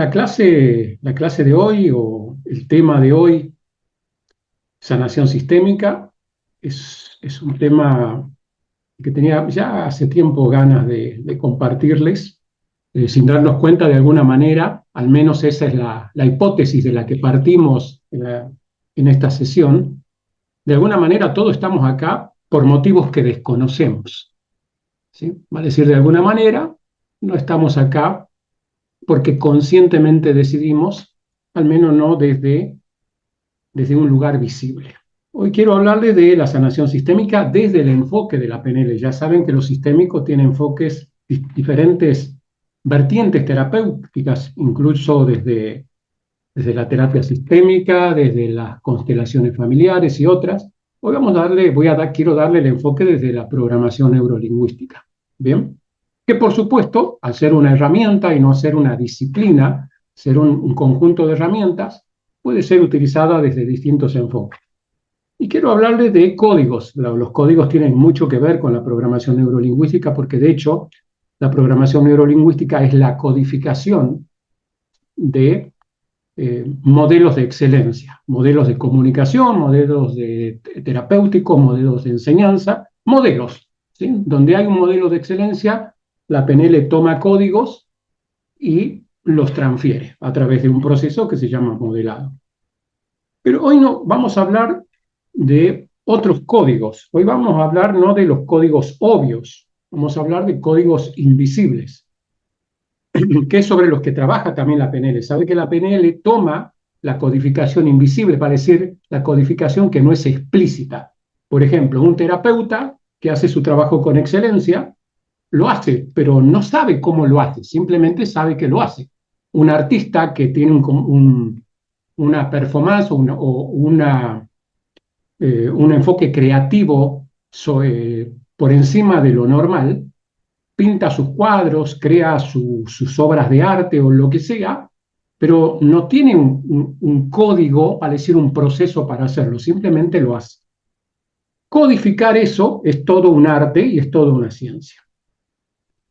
la clase de hoy o el tema de hoy, sanación sistémica, es un tema que tenía ya hace tiempo ganas de compartirles, sin darnos cuenta de alguna manera, al menos esa es la hipótesis de la que partimos en esta sesión, de alguna manera todos estamos acá por motivos que desconocemos, ¿sí? Vale decir, de alguna manera no estamos acá porque conscientemente decidimos, al menos no desde un lugar visible. Hoy quiero hablarles de la sanación sistémica desde el enfoque de la PNL. Ya saben que lo sistémico tiene enfoques, diferentes vertientes terapéuticas, incluso desde la terapia sistémica, desde las constelaciones familiares y otras. Hoy quiero darle el enfoque desde la programación neurolingüística. Bien, que por supuesto, al ser una herramienta y no ser una disciplina, ser un conjunto de herramientas, puede ser utilizada desde distintos enfoques. Y quiero hablarles de códigos. Los códigos tienen mucho que ver con la programación neurolingüística porque de hecho la programación neurolingüística es la codificación de modelos de excelencia, modelos de comunicación, modelos terapéuticos, modelos de enseñanza, modelos, ¿sí? Donde hay un modelo de excelencia, la PNL toma códigos y los transfiere a través de un proceso que se llama modelado. Pero hoy no vamos a hablar de otros códigos. Hoy vamos a hablar no de los códigos obvios, vamos a hablar de códigos invisibles, que es sobre los que trabaja también la PNL. Sabe que la PNL toma la codificación invisible, para decir la codificación que no es explícita. Por ejemplo, un terapeuta que hace su trabajo con excelencia, lo hace, pero no sabe cómo lo hace, simplemente sabe que lo hace. Un artista que tiene una performance un enfoque creativo por encima de lo normal, pinta sus cuadros, crea sus obras de arte o lo que sea, pero no tiene un código, para decir un proceso para hacerlo, simplemente lo hace. Codificar eso es todo un arte y es toda una ciencia.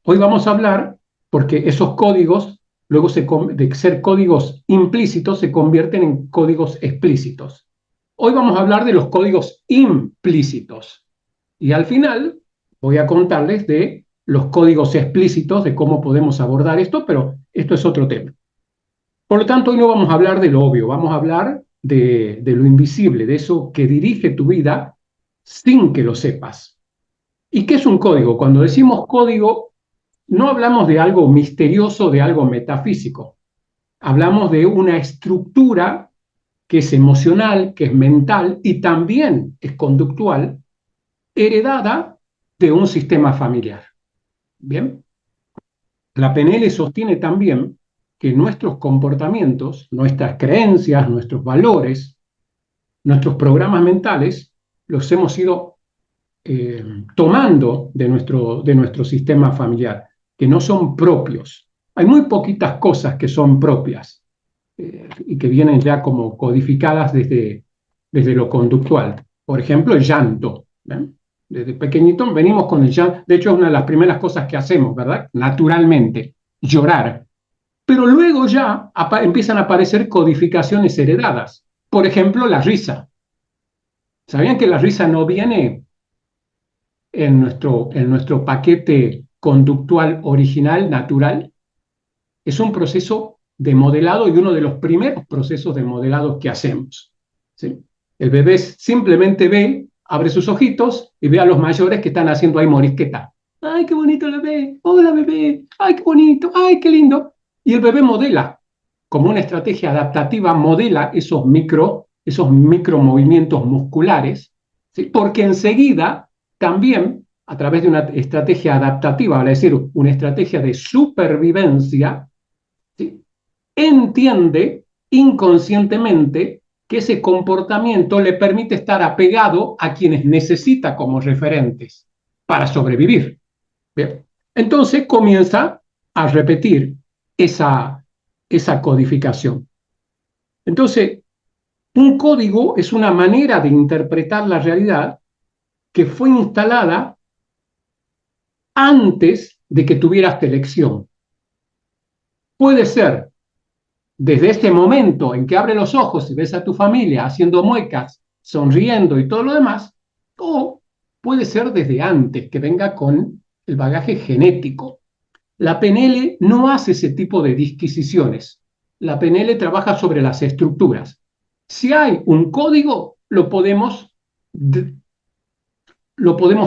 Hoy vamos a hablar, porque esos códigos, luego de ser códigos implícitos, se convierten en códigos explícitos. Hoy vamos a hablar de los códigos implícitos. Y al final voy a contarles de los códigos explícitos, de cómo podemos abordar esto, pero esto es otro tema. Por lo tanto, hoy no vamos a hablar de lo obvio, vamos a hablar de lo invisible, de eso que dirige tu vida sin que lo sepas. ¿Y qué es un código? Cuando decimos código, no hablamos de algo misterioso, de algo metafísico. Hablamos de una estructura que es emocional, que es mental y también es conductual, heredada de un sistema familiar. Bien, la PNL sostiene también que nuestros comportamientos, nuestras creencias, nuestros valores, nuestros programas mentales, los hemos ido tomando de nuestro sistema familiar, que no son propios. Hay muy poquitas cosas que son propias y que vienen ya como codificadas desde lo conductual. Por ejemplo, el llanto. ¿Ven? Desde pequeñito venimos con el llanto. De hecho, es una de las primeras cosas que hacemos, ¿verdad? Naturalmente, llorar. Pero luego ya empiezan a aparecer codificaciones heredadas. Por ejemplo, la risa. ¿Sabían que la risa no viene en nuestro paquete conductual original, natural? Es un proceso de modelado y uno de los primeros procesos de modelado que hacemos, ¿sí? El bebé simplemente ve, abre sus ojitos y ve a los mayores que están haciendo ahí morisqueta. ¡Ay, qué bonito el bebé! ¡Hola, bebé! ¡Ay, qué bonito! ¡Ay, qué lindo! Y el bebé modela, como una estrategia adaptativa, modela esos micro movimientos musculares, ¿sí? Porque enseguida también, a través de una estrategia adaptativa, vale decir, una estrategia de supervivencia, ¿sí? Entiende inconscientemente que ese comportamiento le permite estar apegado a quienes necesita como referentes para sobrevivir. ¿Bien? Entonces comienza a repetir esa codificación. Entonces, un código es una manera de interpretar la realidad que fue instalada antes de que tuvieras elección. Puede ser desde este momento en que abre los ojos y ves a tu familia haciendo muecas, sonriendo y todo lo demás, o puede ser desde antes, que venga con el bagaje genético. La PNL no hace ese tipo de disquisiciones. La PNL trabaja sobre las estructuras. Si hay un código, lo podemos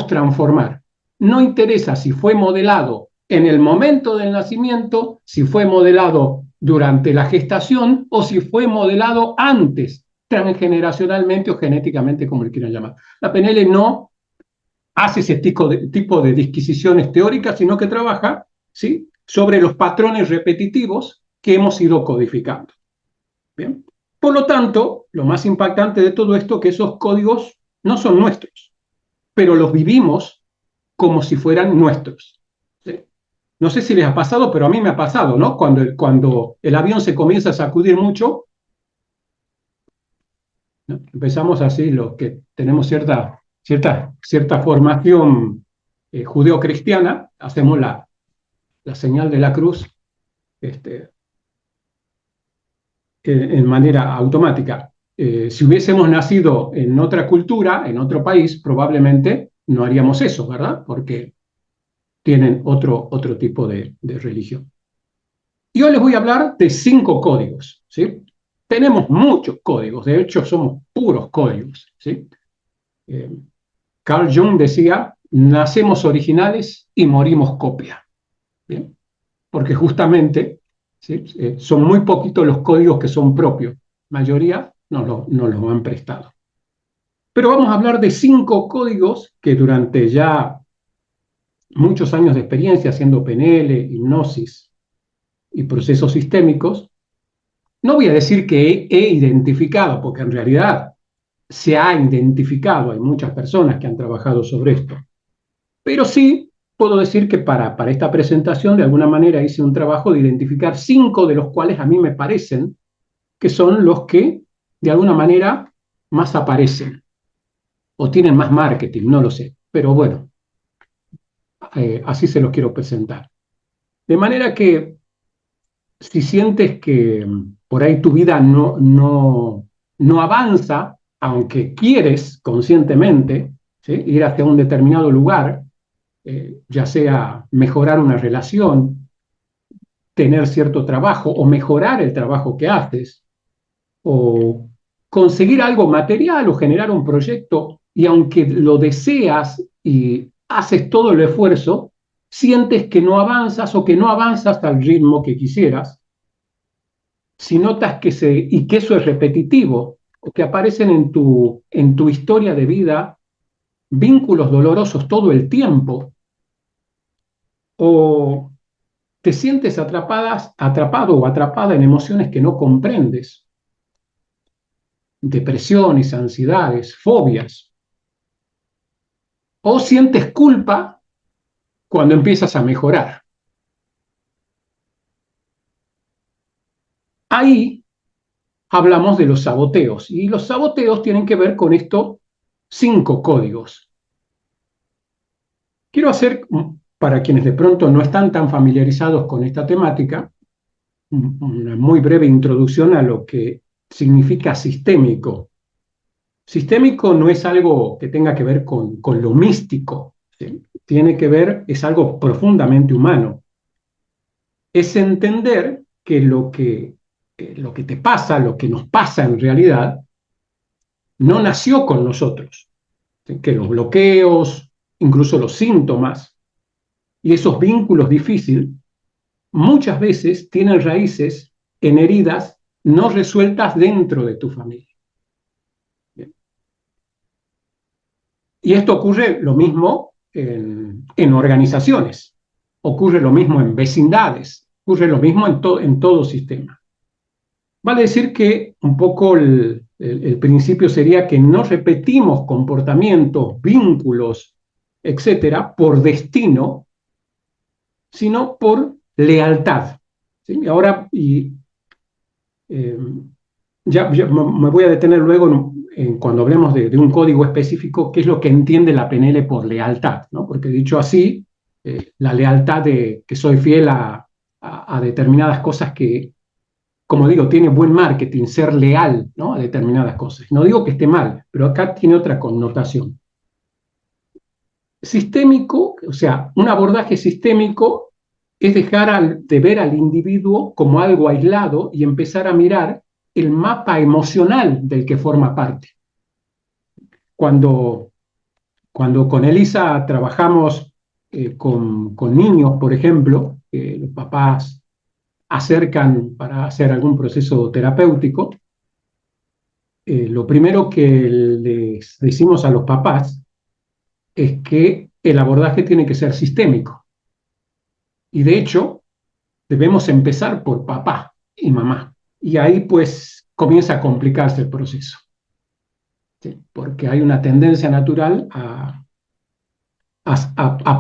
transformar. No interesa si fue modelado en el momento del nacimiento, si fue modelado durante la gestación o si fue modelado antes, transgeneracionalmente o genéticamente, como le quieran llamar. La PNL no hace ese tipo de disquisiciones teóricas, sino que trabaja, ¿sí?, sobre los patrones repetitivos que hemos ido codificando. ¿Bien? Por lo tanto, lo más impactante de todo esto es que esos códigos no son nuestros, pero los vivimos como si fueran nuestros. ¿Sí? No sé si les ha pasado, pero a mí me ha pasado, ¿no? Cuando el avión se comienza a sacudir mucho, ¿no? Empezamos así, los que tenemos cierta formación judeo-cristiana, hacemos la señal de la cruz este, en manera automática. Si hubiésemos nacido en otra cultura, en otro país, probablemente no haríamos eso, ¿verdad? Porque tienen otro tipo de religión. Y hoy les voy a hablar de 5 códigos, ¿sí? Tenemos muchos códigos, de hecho somos puros códigos, ¿sí? Carl Jung decía, nacemos originales y morimos copia, ¿bien? Porque justamente, ¿sí?, son muy poquitos los códigos que son propios, la mayoría nos los han prestado. Pero vamos a hablar de 5 códigos que durante ya muchos años de experiencia haciendo PNL, hipnosis y procesos sistémicos, no voy a decir que he identificado, porque en realidad se ha identificado, hay muchas personas que han trabajado sobre esto, pero sí puedo decir que para esta presentación de alguna manera hice un trabajo de identificar 5 de los cuales a mí me parecen que son los que de alguna manera más aparecen o tienen más marketing, no lo sé, pero bueno, así se los quiero presentar. De manera que si sientes que por ahí tu vida no avanza, aunque quieres conscientemente, ¿sí?, ir hacia un determinado lugar, ya sea mejorar una relación, tener cierto trabajo o mejorar el trabajo que haces, o conseguir algo material o generar un proyecto, y aunque lo deseas y haces todo el esfuerzo, sientes que no avanzas o que no avanzas al ritmo que quisieras, si notas y que eso es repetitivo, o que aparecen en tu historia de vida vínculos dolorosos todo el tiempo, o te sientes atrapado o atrapada en emociones que no comprendes, depresiones, ansiedades, fobias, o sientes culpa cuando empiezas a mejorar. Ahí hablamos de los saboteos, y los saboteos tienen que ver con estos 5 códigos. Quiero hacer, para quienes de pronto no están tan familiarizados con esta temática, una muy breve introducción a lo que significa sistémico. Sistémico no es algo que tenga que ver con lo místico, ¿sí? Tiene que ver, es algo profundamente humano. Es entender que lo que te pasa, lo que nos pasa en realidad, no nació con nosotros. ¿Sí? Que los bloqueos, incluso los síntomas y esos vínculos difíciles, muchas veces tienen raíces en heridas no resueltas dentro de tu familia. Bien. Y esto ocurre lo mismo en organizaciones, ocurre lo mismo en vecindades, ocurre lo mismo en todo sistema. Vale decir que un poco el principio sería que no repetimos comportamientos, vínculos, etcétera, por destino, sino por lealtad. ¿Sí? Ahora, ya me voy a detener luego cuando hablemos de un código específico, qué es lo que entiende la PNL por lealtad, ¿no? Porque dicho así, la lealtad de que soy fiel a determinadas cosas como digo, tiene buen marketing, ser leal, ¿no?, a determinadas cosas. No digo que esté mal, pero acá tiene otra connotación. Sistémico, o sea, un abordaje sistémico es dejar de ver al individuo como algo aislado y empezar a mirar el mapa emocional del que forma parte. Cuando, cuando con Elisa trabajamos con niños, por ejemplo, los papás acercan para hacer algún proceso terapéutico, lo primero que les decimos a los papás es que el abordaje tiene que ser sistémico. Y de hecho, debemos empezar por papá y mamá. Y ahí pues comienza a complicarse el proceso. ¿Sí? Porque hay una tendencia natural a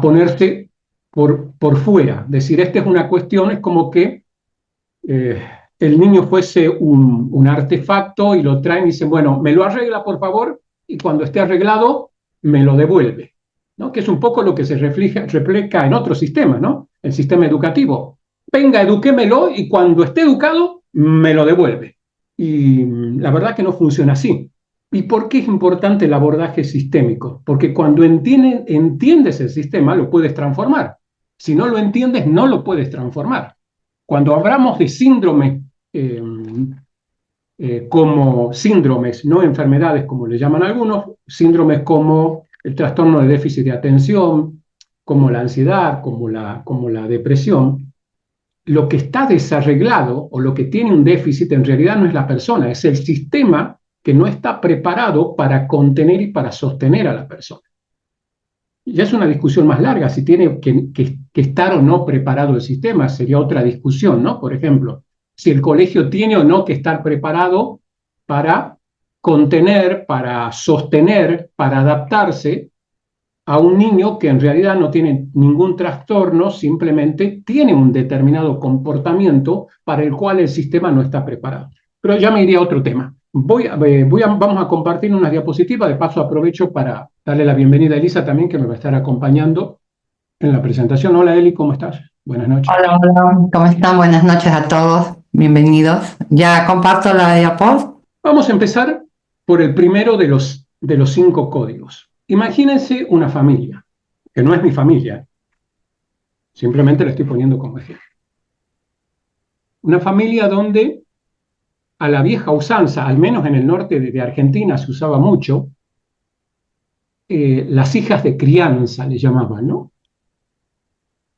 ponerse por fuera. Decir, esta es una cuestión, es como que el niño fuese un artefacto y lo traen y dicen, bueno, me lo arregla por favor, y cuando esté arreglado, me lo devuelve, ¿no? Que es un poco lo que se refleja en otros sistemas, ¿no? El sistema educativo. Venga, edúquemelo y cuando esté educado, me lo devuelve. Y la verdad que no funciona así. ¿Y por qué es importante el abordaje sistémico? Porque cuando entiendes el sistema, lo puedes transformar. Si no lo entiendes, no lo puedes transformar. Cuando hablamos de síndromes como síndromes, no enfermedades como le llaman algunos, síndromes como el trastorno de déficit de atención, como la ansiedad, como la depresión, lo que está desarreglado o lo que tiene un déficit en realidad no es la persona, es el sistema que no está preparado para contener y para sostener a la persona. Ya es una discusión más larga, si tiene que estar o no preparado el sistema, sería otra discusión, ¿no? Por ejemplo, si el colegio tiene o no que estar preparado para contener, para sostener, para adaptarse a un niño que en realidad no tiene ningún trastorno, simplemente tiene un determinado comportamiento para el cual el sistema no está preparado. Pero ya me iría a otro tema. Vamos a compartir unas diapositivas, de paso aprovecho para darle la bienvenida a Elisa también, que me va a estar acompañando en la presentación. Hola Eli, ¿cómo estás? Buenas noches. Hola, hola, ¿cómo están? Buenas noches a todos, bienvenidos. Ya comparto la diapositiva. Vamos a empezar por el primero de los 5 códigos. Imagínense una familia, que no es mi familia, simplemente la estoy poniendo como ejemplo. Una familia donde a la vieja usanza, al menos en el norte de Argentina se usaba mucho, las hijas de crianza le llamaban, ¿no?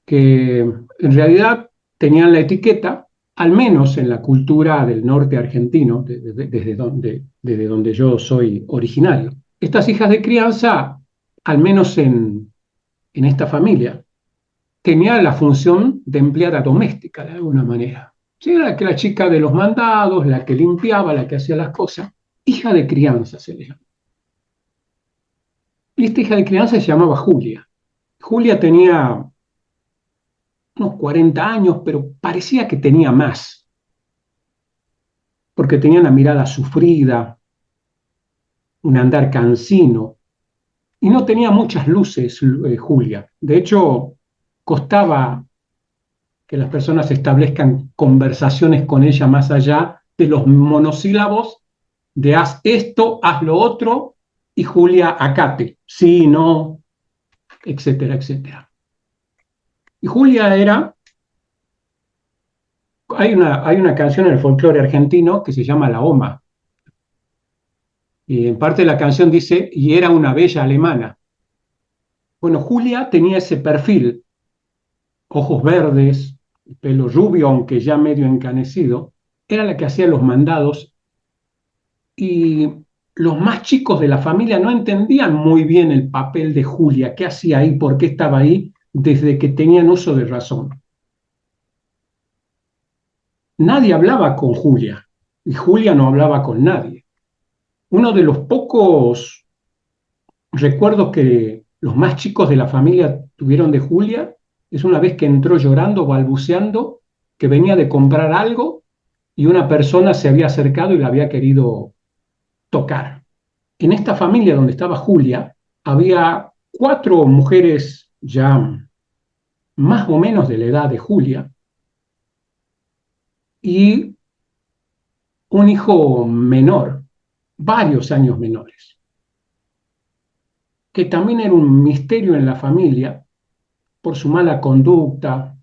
Que en realidad tenían la etiqueta, al menos en la cultura del norte argentino, desde donde yo soy originario. Estas hijas de crianza, al menos en esta familia, tenían la función de empleada doméstica de alguna manera. Sí, era la chica de los mandados, la que limpiaba, la que hacía las cosas. Hija de crianza se le llama. Y esta hija de crianza se llamaba Julia. Julia tenía unos 40 años, pero parecía que tenía más, porque tenía una mirada sufrida, un andar cansino, y no tenía muchas luces, Julia. De hecho, costaba que las personas establezcan conversaciones con ella más allá de los monosílabos de haz esto, haz lo otro, y Julia acate, sí, no, etcétera, etcétera. Y Julia era, hay una canción en el folclore argentino que se llama La Oma, y en parte de la canción dice, y era una bella alemana. Bueno, Julia tenía ese perfil, ojos verdes, pelo rubio, aunque ya medio encanecido, era la que hacía los mandados y los más chicos de la familia no entendían muy bien el papel de Julia, qué hacía ahí, por qué estaba ahí, desde que tenían uso de razón. Nadie hablaba con Julia y Julia no hablaba con nadie. Uno de los pocos recuerdos que los más chicos de la familia tuvieron de Julia es una vez que entró llorando, balbuceando, que venía de comprar algo y una persona se había acercado y la había querido tocar. En esta familia donde estaba Julia, había 4 mujeres ya más o menos de la edad de Julia y un hijo menor, varios años menores, que también era un misterio en la familia por su mala conducta,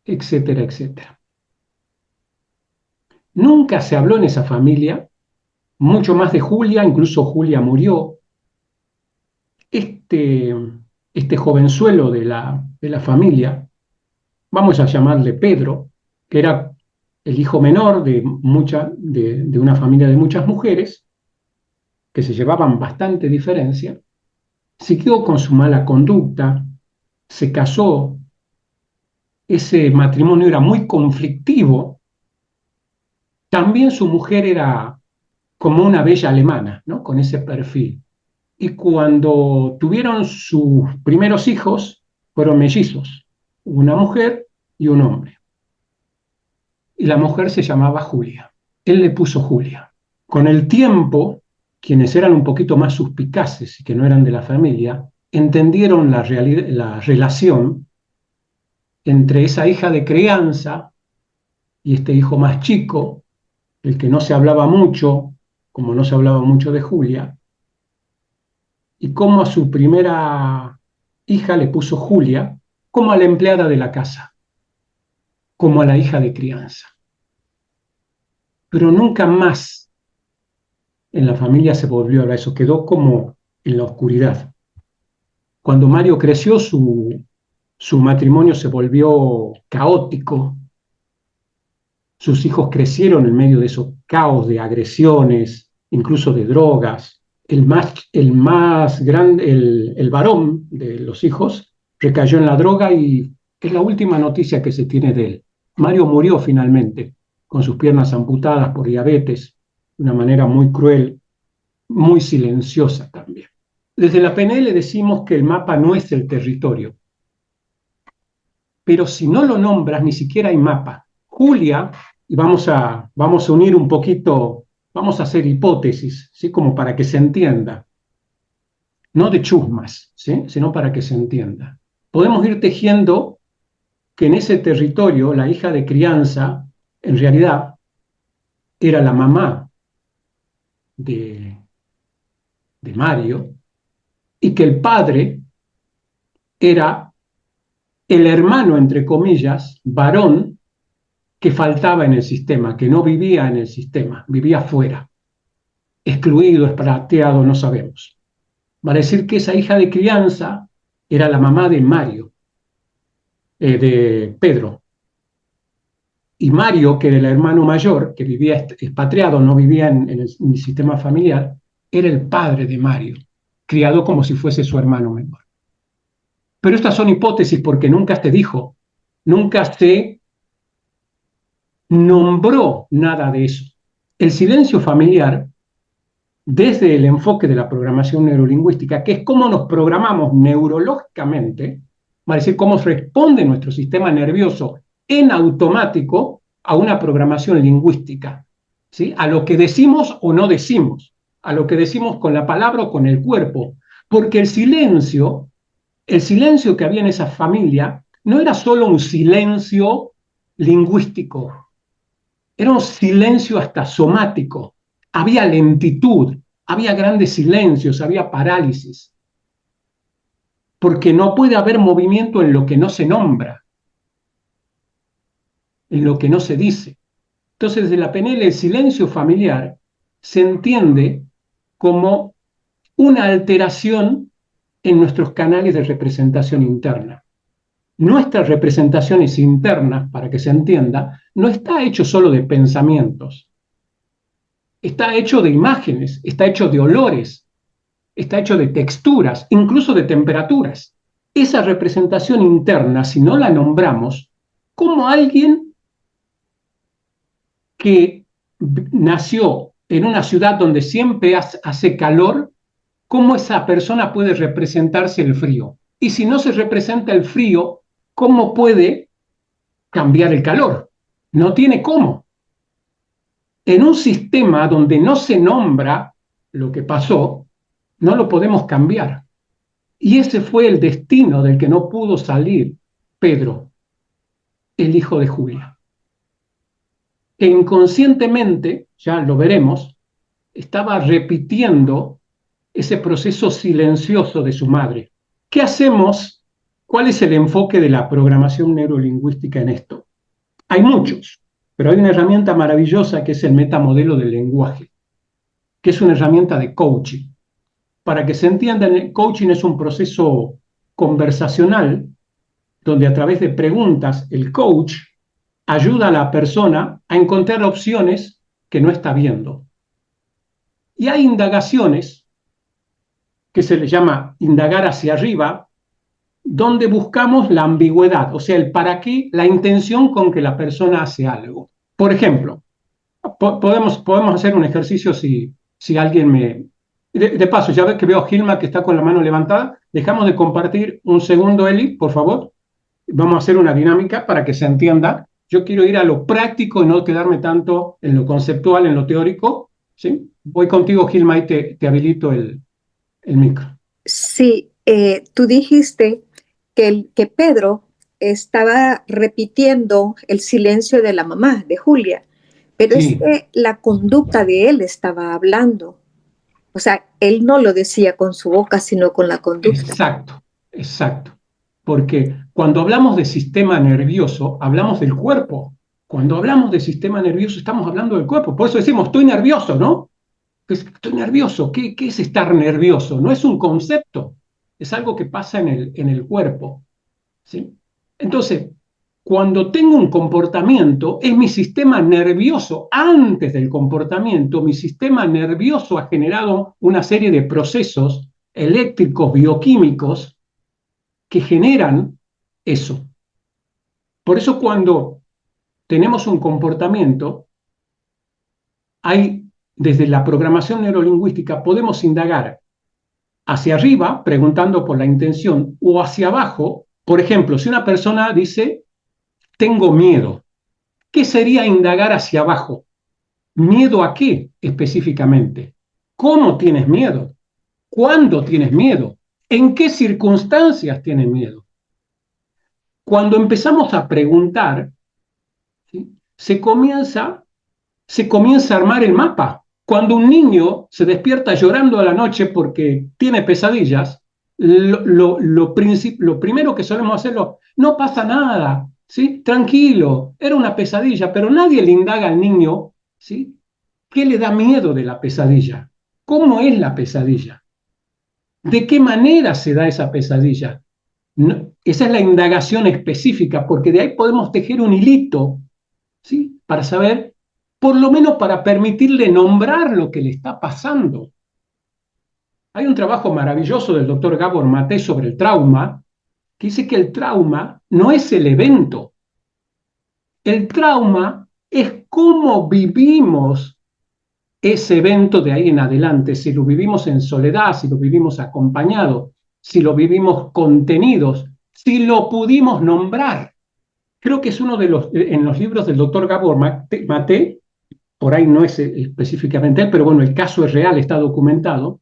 etcétera, etcétera. Nunca se habló en esa familia mucho más de Julia, incluso Julia murió. Este, este jovenzuelo de la familia, vamos a llamarle Pedro, que era el hijo menor de una familia de muchas mujeres, que se llevaban bastante diferencia, siguió con su mala conducta, se casó, ese matrimonio era muy conflictivo, también su mujer era como una bella alemana, ¿no? Con ese perfil. Y cuando tuvieron sus primeros hijos, fueron mellizos, una mujer y un hombre. Y la mujer se llamaba Julia. Él le puso Julia. Con el tiempo, quienes eran un poquito más suspicaces y que no eran de la familia, entendieron la relación entre esa hija de crianza y este hijo más chico, el que no se hablaba mucho, como no se hablaba mucho de Julia, y cómo a su primera hija le puso Julia, como a la empleada de la casa, como a la hija de crianza. Pero nunca más en la familia se volvió a hablar, eso quedó como en la oscuridad. Cuando Mario creció, su matrimonio se volvió caótico, sus hijos crecieron en medio de esos caos de agresiones, incluso de drogas. El más grande, el varón de los hijos, recayó en la droga y es la última noticia que se tiene de él. Mario murió finalmente, con sus piernas amputadas por diabetes, de una manera muy cruel, muy silenciosa también. Desde la PNL decimos que el mapa no es el territorio, pero si no lo nombras, ni siquiera hay mapa. Julia, y vamos a unir un poquito, vamos a hacer hipótesis, ¿sí? Como para que se entienda, no de chusmas, ¿sí? Sino para que se entienda. Podemos ir tejiendo que en ese territorio la hija de crianza, en realidad, era la mamá de, de Mario, y que el padre era el hermano, entre comillas, varón, que faltaba en el sistema, que no vivía en el sistema, vivía fuera, excluido, esprateado, no sabemos. Va a decir que esa hija de crianza era la mamá de Mario, de Pedro. Y Mario, que era el hermano mayor, que vivía expatriado, no vivía en el sistema familiar, era el padre de Mario, criado como si fuese su hermano menor. Pero estas son hipótesis porque nunca se dijo, nunca se nombró nada de eso. El silencio familiar, desde el enfoque de la programación neurolingüística, que es cómo nos programamos neurológicamente, va a decir cómo responde nuestro sistema nervioso en automático a una programación lingüística, ¿sí? A lo que decimos o no decimos, a lo que decimos con la palabra o con el cuerpo, porque el silencio que había en esa familia no era solo un silencio lingüístico, era un silencio hasta somático. Había lentitud, había grandes silencios, había parálisis. Porque no puede haber movimiento en lo que no se nombra, en lo que no se dice. Entonces, desde la PNL, el silencio familiar se entiende como una alteración en nuestros canales de representación interna. Nuestras representaciones internas, para que se entienda, no está hecho solo de pensamientos, está hecho de imágenes, está hecho de olores, está hecho de texturas, incluso de temperaturas. Esa representación interna, si no la nombramos, como alguien que nació en una ciudad donde siempre hace calor, ¿cómo esa persona puede representarse el frío? Y si no se representa el frío, ¿cómo puede cambiar el calor? No tiene cómo. En un sistema donde no se nombra lo que pasó, no lo podemos cambiar. Y ese fue el destino del que no pudo salir Pedro, el hijo de Julia. Que inconscientemente ya lo veremos, estaba repitiendo ese proceso silencioso de su madre. ¿Qué hacemos? ¿Cuál es el enfoque de la programación neurolingüística en esto? Hay muchos, pero hay una herramienta maravillosa que es el metamodelo del lenguaje, que es una herramienta de coaching. Para que se entienda, el coaching es un proceso conversacional donde a través de preguntas el coach ayuda a la persona a encontrar opciones que no está viendo. Y hay indagaciones que se le llama indagar hacia arriba, donde buscamos la ambigüedad, o sea, el para qué, la intención con que la persona hace algo. Por ejemplo, podemos hacer un ejercicio si alguien me... De paso, ya ves que veo a Gilma que está con la mano levantada. Dejamos de compartir un segundo, Eli, por favor. Vamos a hacer una dinámica para que se entienda. Yo quiero ir a lo práctico y no quedarme tanto en lo conceptual, en lo teórico. ¿Sí? Voy contigo, Gilma, y te habilito el micro. Sí, tú dijiste que Pedro estaba repitiendo el silencio de la mamá, de Julia, pero es Sí, que la conducta de él estaba hablando. O sea, él no lo decía con su boca, sino con la conducta. exacto, exacto. Porque cuando hablamos de sistema nervioso, hablamos del cuerpo. Cuando hablamos de sistema nervioso, estamos hablando del cuerpo. Por eso decimos, estoy nervioso, ¿no? Estoy nervioso. ¿Qué es estar nervioso? No es un concepto, es algo que pasa en el cuerpo. ¿Sí? Entonces, cuando tengo un comportamiento, es mi sistema nervioso. Antes del comportamiento, mi sistema nervioso ha generado una serie de procesos eléctricos, bioquímicos, que generan eso. Por eso cuando tenemos un comportamiento, hay, desde la programación neurolingüística, podemos indagar hacia arriba, preguntando por la intención, o hacia abajo. Por ejemplo, si una persona dice, tengo miedo, ¿qué sería indagar hacia abajo? ¿Miedo a qué específicamente? ¿Cómo tienes miedo? ¿Cuándo tienes miedo? ¿En qué circunstancias tienes miedo? Cuando empezamos a preguntar, ¿sí? se comienza a armar el mapa. Cuando un niño se despierta llorando a la noche porque tiene pesadillas, lo primero que solemos hacerlo, no pasa nada, ¿sí? Tranquilo, era una pesadilla, pero nadie le indaga al niño, ¿sí? ¿Qué le da miedo de la pesadilla? ¿Cómo es la pesadilla? ¿De qué manera se da esa pesadilla? No, esa es la indagación específica, porque de ahí podemos tejer un hilito, ¿sí? Para saber, por lo menos para permitirle nombrar lo que le está pasando. Hay un trabajo maravilloso del doctor Gabor Maté sobre el trauma, que dice que el trauma no es el evento. El trauma es cómo vivimos ese evento de ahí en adelante, si lo vivimos en soledad, si lo vivimos acompañado, si lo vivimos contenidos, si lo pudimos nombrar. Creo que es uno de en los libros del doctor Gabor Maté, por ahí no es específicamente él, pero bueno, el caso es real, está documentado,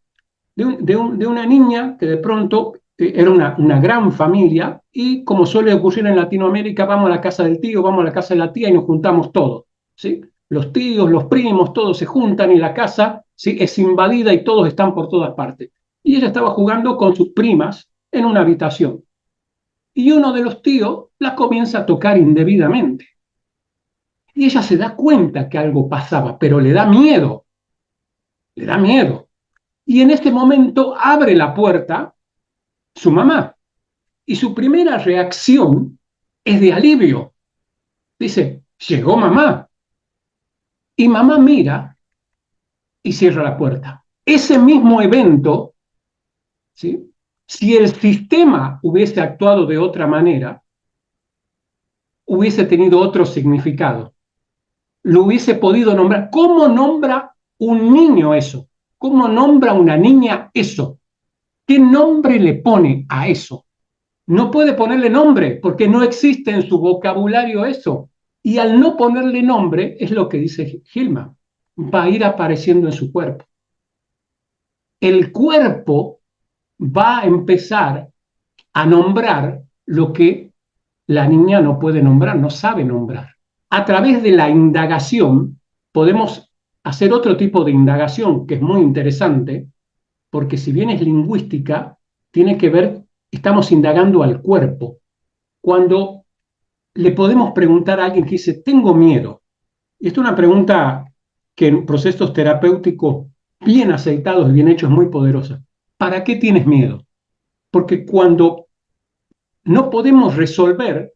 de una niña que de pronto era una gran familia y como suele ocurrir en Latinoamérica, vamos a la casa del tío, vamos a la casa de la tía y nos juntamos todos, ¿sí? Los tíos, los primos, todos se juntan y la casa, ¿sí? Es invadida y todos están por todas partes. Y ella estaba jugando con sus primas en una habitación. Y uno de los tíos la comienza a tocar indebidamente. Y ella se da cuenta que algo pasaba, pero le da miedo, le da miedo. Y en este momento abre la puerta su mamá. Y su primera reacción es de alivio. Dice, llegó mamá. Y mamá mira y cierra la puerta. Ese mismo evento, ¿sí? Si el sistema hubiese actuado de otra manera, hubiese tenido otro significado. Lo hubiese podido nombrar. ¿Cómo nombra un niño eso? ¿Cómo nombra una niña eso? ¿Qué nombre le pone a eso? No puede ponerle nombre porque no existe en su vocabulario eso. Y al no ponerle nombre, es lo que dice Gilma, va a ir apareciendo en su cuerpo. El cuerpo va a empezar a nombrar lo que la niña no puede nombrar, no sabe nombrar. A través de la indagación podemos hacer otro tipo de indagación que es muy interesante, porque si bien es lingüística, tiene que ver, estamos indagando al cuerpo. Cuando le podemos preguntar a alguien que dice, tengo miedo, y esta es una pregunta que en procesos terapéuticos bien aceitados y bien hechos es muy poderosa. ¿Para qué tienes miedo? Porque cuando no podemos resolver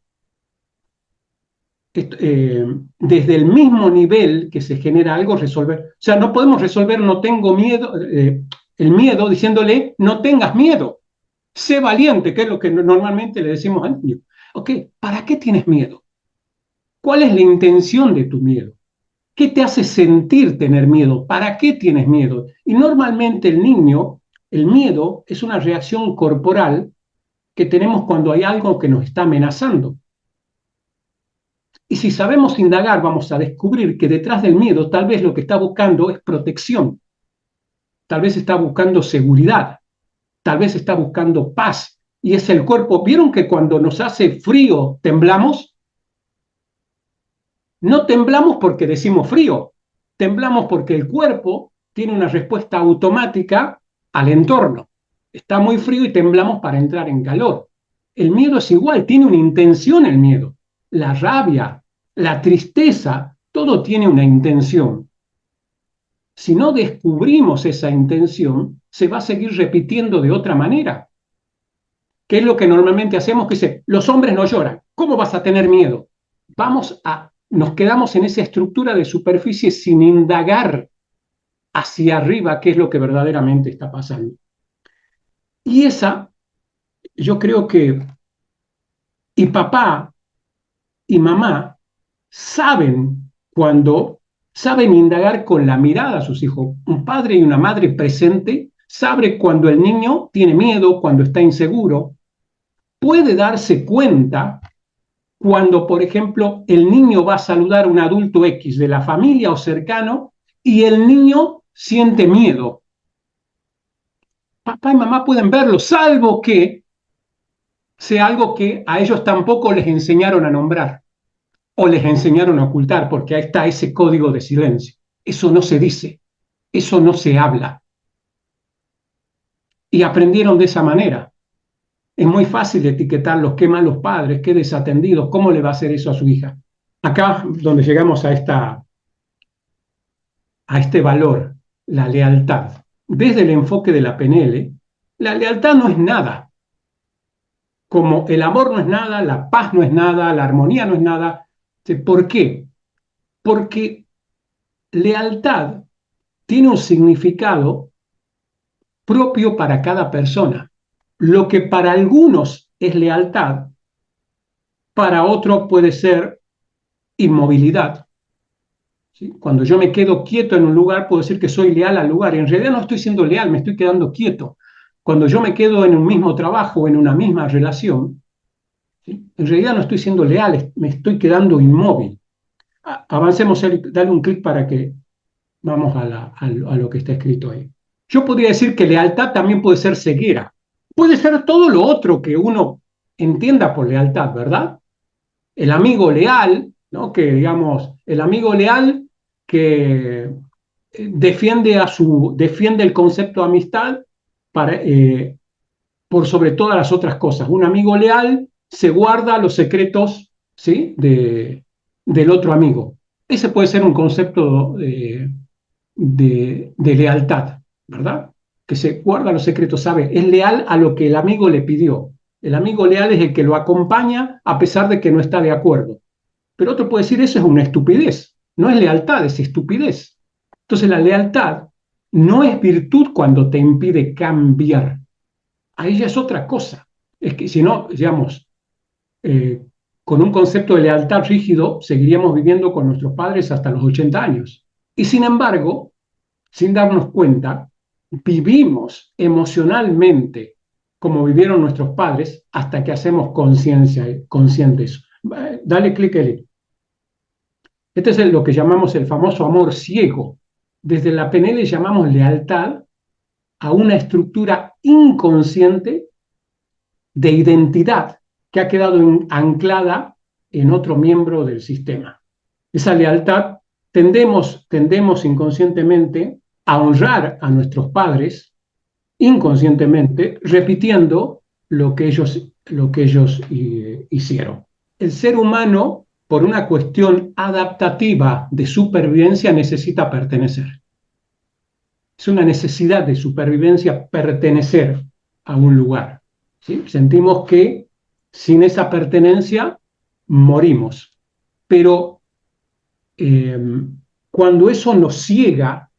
desde el mismo nivel que se genera algo, resolver. O sea, no podemos resolver no tengo miedo, el miedo diciéndole no tengas miedo, sé valiente, que es lo que normalmente le decimos al niño. Ok, ¿para qué tienes miedo? ¿Cuál es la intención de tu miedo? ¿Qué te hace sentir tener miedo? ¿Para qué tienes miedo? Y normalmente el niño, el miedo es una reacción corporal que tenemos cuando hay algo que nos está amenazando. Y si sabemos indagar, vamos a descubrir que detrás del miedo tal vez lo que está buscando es protección, tal vez está buscando seguridad, tal vez está buscando paz. Y es el cuerpo. ¿Vieron que cuando nos hace frío temblamos? No temblamos porque decimos frío, temblamos porque el cuerpo tiene una respuesta automática al entorno. Está muy frío y temblamos para entrar en calor. El miedo es igual, tiene una intención el miedo. La rabia, la tristeza, todo tiene una intención. Si no descubrimos esa intención, se va a seguir repitiendo de otra manera. ¿Qué es lo que normalmente hacemos? Que dice, los hombres no lloran. ¿Cómo vas a tener miedo? Nos quedamos en esa estructura de superficie sin indagar hacia arriba qué es lo que verdaderamente está pasando. Y yo creo que, y papá y mamá saben indagar con la mirada a sus hijos. Un padre y una madre presente sabe cuando el niño tiene miedo, cuando está inseguro, puede darse cuenta cuando, por ejemplo, el niño va a saludar a un adulto X de la familia o cercano y el niño siente miedo. Papá y mamá pueden verlo, salvo que sea algo que a ellos tampoco les enseñaron a nombrar o les enseñaron a ocultar, porque ahí está ese código de silencio. Eso no se dice, eso no se habla. Y aprendieron de esa manera. Es muy fácil etiquetarlos, qué malos padres, qué desatendidos, cómo le va a hacer eso a su hija. Acá donde llegamos a este valor, la lealtad. Desde el enfoque de la PNL, la lealtad no es nada. Como el amor no es nada, la paz no es nada, la armonía no es nada. ¿Por qué? Porque lealtad tiene un significado propio para cada persona. Lo que para algunos es lealtad, para otros puede ser inmovilidad. ¿Sí? Cuando yo me quedo quieto en un lugar, puedo decir que soy leal al lugar. Y en realidad no estoy siendo leal, me estoy quedando quieto. Cuando yo me quedo en un mismo trabajo, en una misma relación, ¿sí? En realidad no estoy siendo leal, me estoy quedando inmóvil. Avancemos, Eric, dale un clic para que vamos a lo que está escrito ahí. Yo podría decir que lealtad también puede ser ceguera. Puede ser todo lo otro que uno entienda por lealtad, ¿verdad? El amigo leal, ¿no? Que digamos, el amigo leal que defiende el concepto de amistad por sobre todas las otras cosas. Un amigo leal se guarda los secretos, ¿sí? Del otro amigo. Ese puede ser un concepto de lealtad, ¿verdad? Que se guarda los secretos, sabe, es leal a lo que el amigo le pidió. El amigo leal es el que lo acompaña a pesar de que no está de acuerdo. Pero otro puede decir, eso es una estupidez. No es lealtad, es estupidez. Entonces la lealtad no es virtud cuando te impide cambiar. Ahí ya es otra cosa. Es que si no, digamos, con un concepto de lealtad rígido, seguiríamos viviendo con nuestros padres hasta los 80 años. Y sin embargo, sin darnos cuenta, vivimos emocionalmente como vivieron nuestros padres hasta que hacemos consciente eso. Dale clic ahí. Este es lo que llamamos el famoso amor ciego. Desde la PNL llamamos lealtad a una estructura inconsciente de identidad que ha quedado anclada en otro miembro del sistema. Esa lealtad tendemos inconscientemente a honrar a nuestros padres, inconscientemente, repitiendo lo que ellos hicieron. El ser humano, por una cuestión adaptativa de supervivencia, necesita pertenecer. Es una necesidad de supervivencia pertenecer a un lugar, ¿sí? Sentimos que sin esa pertenencia morimos. Pero cuando eso nos ciega,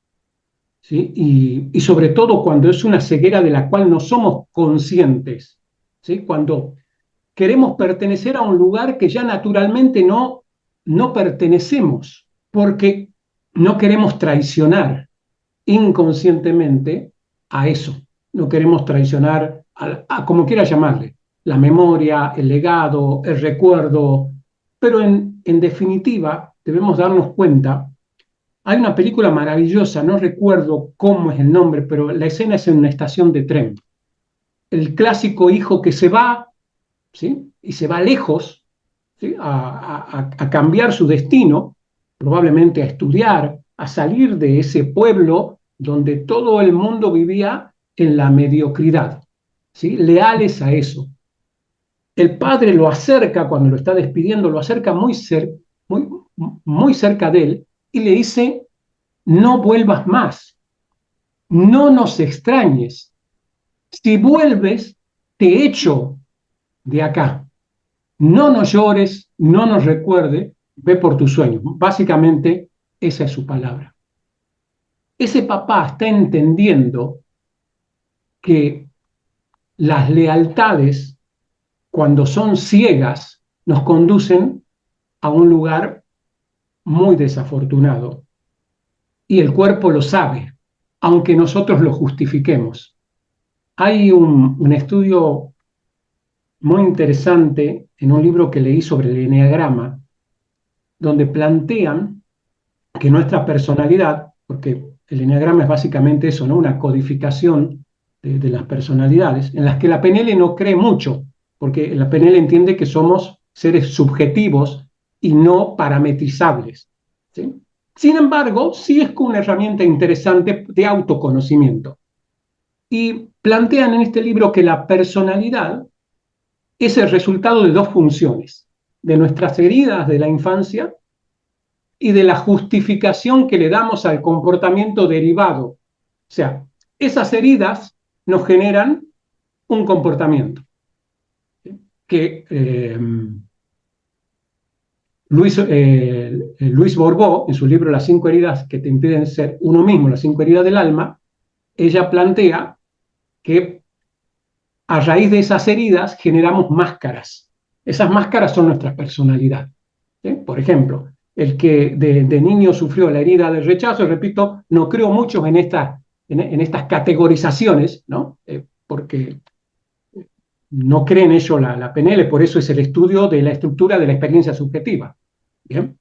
¿sí? Y sobre todo cuando es una ceguera de la cual no somos conscientes, ¿sí? Cuando queremos pertenecer a un lugar que ya naturalmente no pertenecemos, porque no queremos traicionar inconscientemente a eso. No queremos traicionar a como quiera llamarle, la memoria, el legado, el recuerdo, pero en definitiva debemos darnos cuenta. Hay una película maravillosa, no recuerdo cómo es el nombre, pero la escena es en una estación de tren. El clásico hijo que se va, ¿sí? Y se va lejos, ¿sí? a cambiar su destino, probablemente a estudiar, a salir de ese pueblo donde todo el mundo vivía en la mediocridad, ¿sí? Leales a eso. El padre lo acerca, cuando lo está despidiendo, lo acerca muy cerca de él y le dice: no vuelvas más, no nos extrañes, si vuelves te echo de acá, no nos llores, no nos recuerde, ve por tus sueños. Básicamente esa es su palabra. Ese papá está entendiendo que las lealtades, cuando son ciegas, nos conducen a un lugar muy desafortunado. Y el cuerpo lo sabe, aunque nosotros lo justifiquemos. Hay un estudio muy interesante en un libro que leí sobre el eneagrama, donde plantean que nuestra personalidad, porque el eneagrama es básicamente eso, ¿no? Una codificación de las personalidades, en las que la PNL no cree mucho, porque la PNL entiende que somos seres subjetivos y no parametrizables, ¿sí? Sin embargo, sí es una herramienta interesante de autoconocimiento. Y plantean en este libro que la personalidad es el resultado de dos funciones: de nuestras heridas de la infancia y de la justificación que le damos al comportamiento derivado. O sea, esas heridas nos generan un comportamiento que Luis Borbó, en su libro Las 5 heridas que te impiden ser uno mismo, las 5 heridas del alma, ella plantea que a raíz de esas heridas generamos máscaras. Esas máscaras son nuestra personalidad, ¿sí? Por ejemplo, el que de niño sufrió la herida del rechazo, repito, no creo mucho en estas categorizaciones, ¿no? Porque no cree en ello la PNL, por eso es el estudio de la estructura de la experiencia subjetiva. ¿Bien?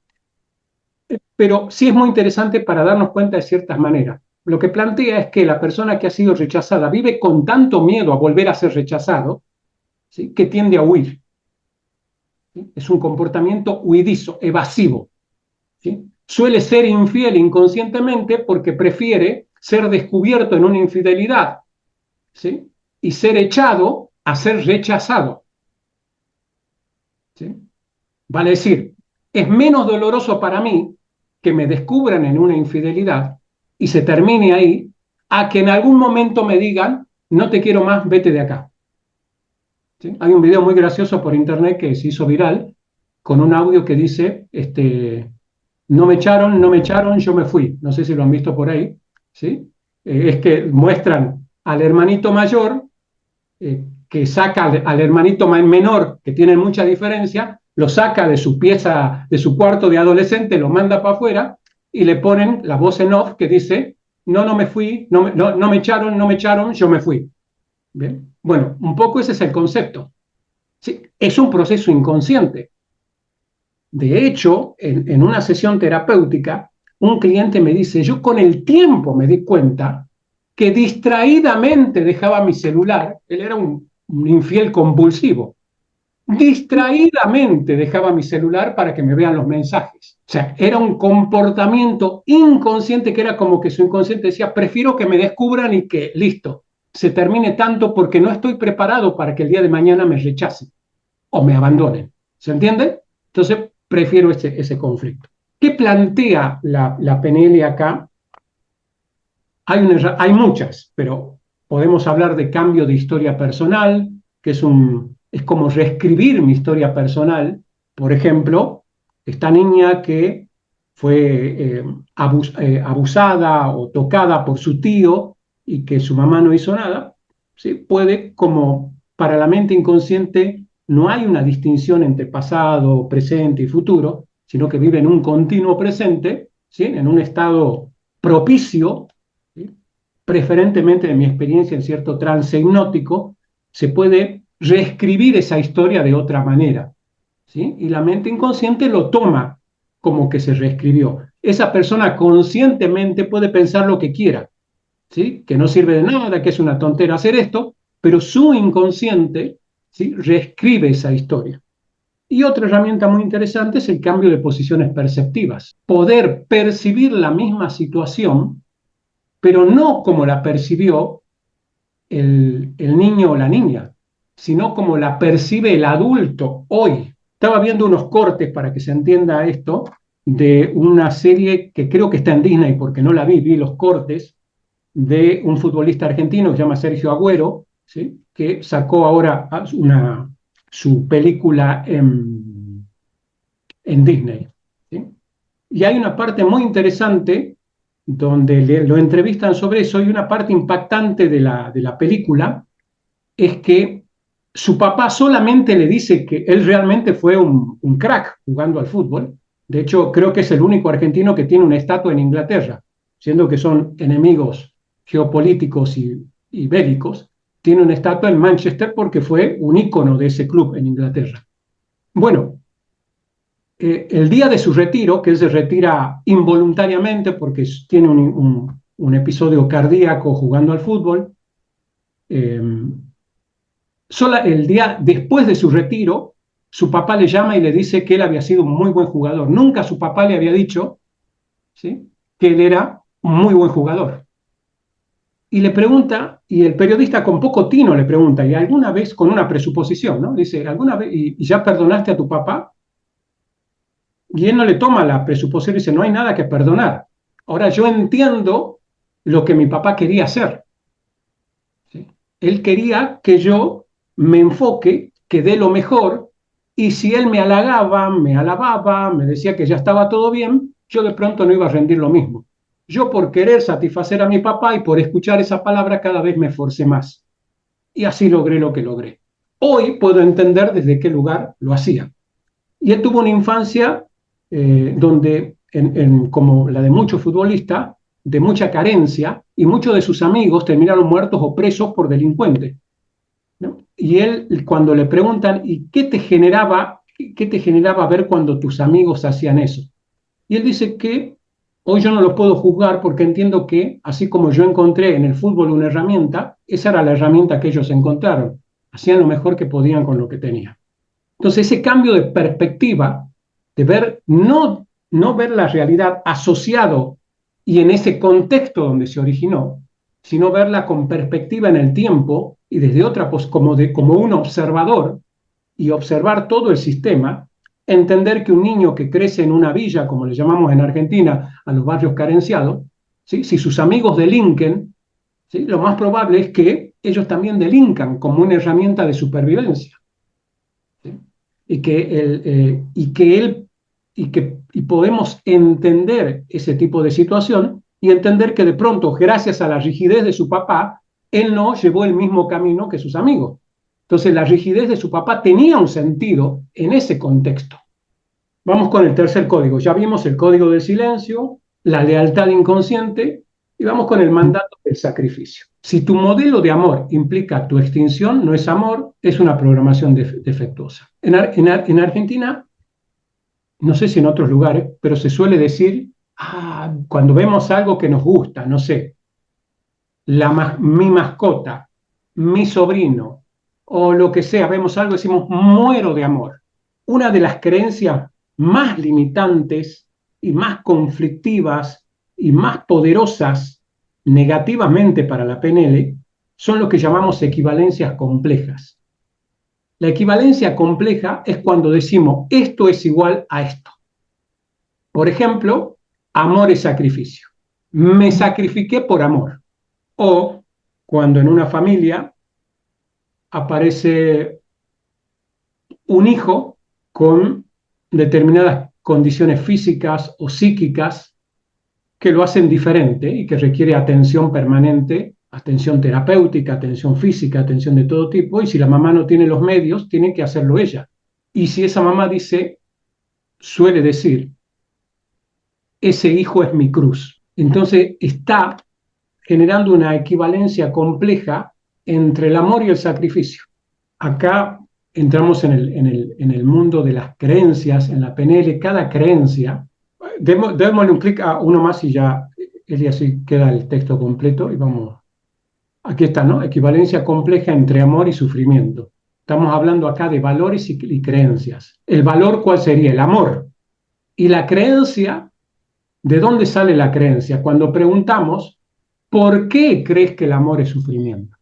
Pero sí es muy interesante para darnos cuenta de ciertas maneras. Lo que plantea es que la persona que ha sido rechazada vive con tanto miedo a volver a ser rechazado, ¿sí? Que tiende a huir, ¿sí? Es un comportamiento huidizo, evasivo, ¿sí? Suele ser infiel inconscientemente porque prefiere ser descubierto en una infidelidad, ¿sí? Y ser echado a ser rechazado, ¿sí? Vale decir, es menos doloroso para mí que me descubran en una infidelidad y se termine ahí, a que en algún momento me digan: no te quiero más, vete de acá. ¿Sí? Hay un video muy gracioso por internet que se hizo viral con un audio que dice, no me echaron, yo me fui. No sé si lo han visto por ahí, ¿sí? Es que muestran al hermanito mayor que saca al hermanito menor, que tienen mucha diferencia, lo saca de su pieza, de su cuarto de adolescente, lo manda para afuera y le ponen la voz en off que dice: no me fui, no me echaron, yo me fui. ¿Bien? Bueno, un poco ese es el concepto. ¿Sí? Es un proceso inconsciente. De hecho, en una sesión terapéutica, un cliente me dice: yo con el tiempo me di cuenta que distraídamente dejaba mi celular. Él era un infiel compulsivo. distraídamente dejaba mi celular para que me vean los mensajes. O sea, era un comportamiento inconsciente que era como que su inconsciente decía, prefiero que me descubran y que, listo, se termine tanto porque no estoy preparado para que el día de mañana me rechacen o me abandonen. ¿Se entiende? Entonces, prefiero ese conflicto. ¿Qué plantea la PNL acá? Hay muchas, pero podemos hablar de cambio de historia personal, que es como reescribir mi historia personal. Por ejemplo, esta niña que fue abusada o tocada por su tío y que su mamá no hizo nada, ¿sí? Puede, como para la mente inconsciente, no hay una distinción entre pasado, presente y futuro, sino que vive en un continuo presente, ¿sí? En un estado propicio, ¿sí? Preferentemente de mi experiencia en cierto trance hipnótico, se puede reescribir esa historia de otra manera, ¿sí? Y la mente inconsciente lo toma como que se reescribió. Esa persona conscientemente puede pensar lo que quiera, ¿sí? Que no sirve de nada, que es una tontera hacer esto, pero su inconsciente, ¿sí? Reescribe esa historia. Y otra herramienta muy interesante es el cambio de posiciones perceptivas. Poder percibir la misma situación, pero no como la percibió el niño o la niña, sino como la percibe el adulto hoy. Estaba viendo unos cortes, para que se entienda esto, de una serie que creo que está en Disney, porque no la vi los cortes, de un futbolista argentino que se llama Sergio Agüero, ¿sí? Que sacó ahora su película en Disney, ¿sí? Y hay una parte muy interesante donde lo entrevistan sobre eso, y una parte impactante de la película es que su papá solamente le dice que él realmente fue un crack jugando al fútbol. De hecho, creo que es el único argentino que tiene una estatua en Inglaterra, siendo que son enemigos geopolíticos y bélicos. Tiene una estatua en Manchester porque fue un ícono de ese club en Inglaterra. Bueno, el día de su retiro, que él se retira involuntariamente porque tiene un episodio cardíaco jugando al fútbol, eh, el día después de su retiro, su papá le llama y le dice que él había sido un muy buen jugador. Nunca su papá le había dicho, ¿sí?, que él era un muy buen jugador. Y le pregunta, y el periodista con poco tino le pregunta, ¿y alguna vez, con una presuposición, ¿no? Dice, ¿alguna vez, y ya perdonaste a tu papá? Y él no le toma la presuposición y dice, no hay nada que perdonar. Ahora yo entiendo lo que mi papá quería hacer, ¿sí? Él quería que yo me enfoque, que dé lo mejor, y si él me halagaba, me alababa, me decía que ya estaba todo bien, yo de pronto no iba a rendir lo mismo. Yo, por querer satisfacer a mi papá y por escuchar esa palabra, cada vez me esforcé más. Y así logré lo que logré. Hoy puedo entender desde qué lugar lo hacía. Y él tuvo una infancia donde, como la de muchos futbolistas, de mucha carencia, y muchos de sus amigos terminaron muertos o presos por delincuentes, ¿no? Y él, cuando le preguntan, ¿y qué te generaba ver cuando tus amigos hacían eso? Y él dice que hoy yo no lo puedo juzgar porque entiendo que, así como yo encontré en el fútbol una herramienta, esa era la herramienta que ellos encontraron. Hacían lo mejor que podían con lo que tenían. Entonces, ese cambio de perspectiva, de ver, no ver la realidad asociado y en ese contexto donde se originó, sino verla con perspectiva en el tiempo y desde otra, pues, como un observador, y observar todo el sistema, entender que un niño que crece en una villa, como le llamamos en Argentina a los barrios carenciados, ¿sí?, si sus amigos delinquen, ¿sí?, lo más probable es que ellos también delincan como una herramienta de supervivencia. ¿Sí? Y podemos entender ese tipo de situación y entender que de pronto, gracias a la rigidez de su papá, él no llevó el mismo camino que sus amigos. Entonces, la rigidez de su papá tenía un sentido en ese contexto. Vamos con el tercer código. Ya vimos el código del silencio, la lealtad inconsciente, y vamos con el mandato del sacrificio. Si tu modelo de amor implica tu extinción, no es amor, es una programación defectuosa. En Argentina, no sé si en otros lugares, pero se suele decir, cuando vemos algo que nos gusta, no sé, mi mascota, mi sobrino, o lo que sea, vemos algo y decimos, muero de amor. Una de las creencias más limitantes y más conflictivas y más poderosas negativamente para la PNL son lo que llamamos equivalencias complejas. La equivalencia compleja es cuando decimos esto es igual a esto. Por ejemplo, amor es sacrificio. Me sacrifiqué por amor. O cuando en una familia aparece un hijo con determinadas condiciones físicas o psíquicas que lo hacen diferente y que requiere atención permanente, atención terapéutica, atención física, atención de todo tipo, y si la mamá no tiene los medios, tiene que hacerlo ella. Y si esa mamá suele decir, ese hijo es mi cruz, entonces está generando una equivalencia compleja entre el amor y el sacrificio. Acá entramos en el mundo de las creencias, en la PNL, cada creencia. Démosle un clic a uno más y ya, y así queda el texto completo y vamos. Aquí está, ¿no? Equivalencia compleja entre amor y sufrimiento. Estamos hablando acá de valores y creencias. ¿El valor cuál sería? El amor. Y la creencia, ¿de dónde sale la creencia? Cuando preguntamos, ¿por qué crees que el amor es sufrimiento?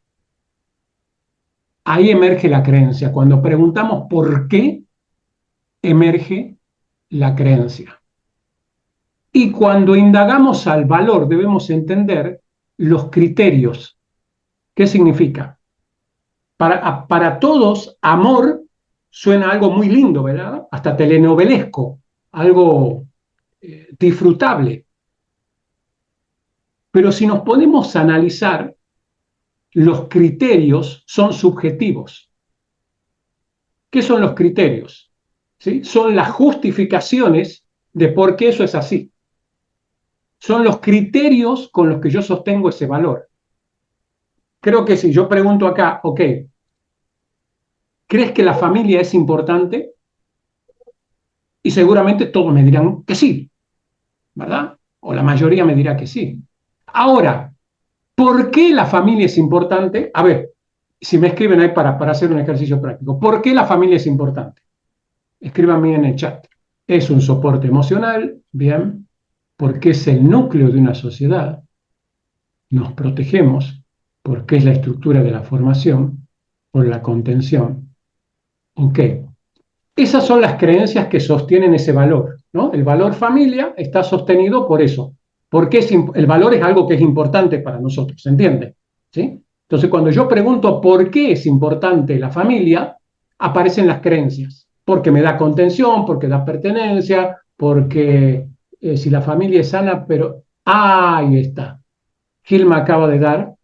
Ahí emerge la creencia. Cuando preguntamos por qué, emerge la creencia. Y cuando indagamos al valor, debemos entender los criterios. ¿Qué significa? Para todos, amor suena algo muy lindo, ¿verdad? Hasta telenovelesco, algo disfrutable. Pero si nos ponemos a analizar, los criterios son subjetivos. ¿Qué son los criterios? ¿Sí? Son las justificaciones de por qué eso es así. Son los criterios con los que yo sostengo ese valor. Creo que si yo pregunto acá, ok, ¿crees que la familia es importante? Y seguramente todos me dirán que sí, ¿verdad? O la mayoría me dirá que sí. Ahora, ¿por qué la familia es importante? A ver, si me escriben ahí para hacer un ejercicio práctico. ¿Por qué la familia es importante? Escríbanme en el chat. Es un soporte emocional, bien, porque es el núcleo de una sociedad. Nos protegemos, porque es la estructura de la formación, por la contención. Ok. Esas son las creencias que sostienen ese valor, ¿no? El valor familia está sostenido por eso, porque el valor es algo que es importante para nosotros, ¿se entiende? ¿Sí? Entonces, cuando yo pregunto por qué es importante la familia, aparecen las creencias, porque me da contención, porque da pertenencia, porque si la familia es sana, pero ahí está. Gil me acaba de dar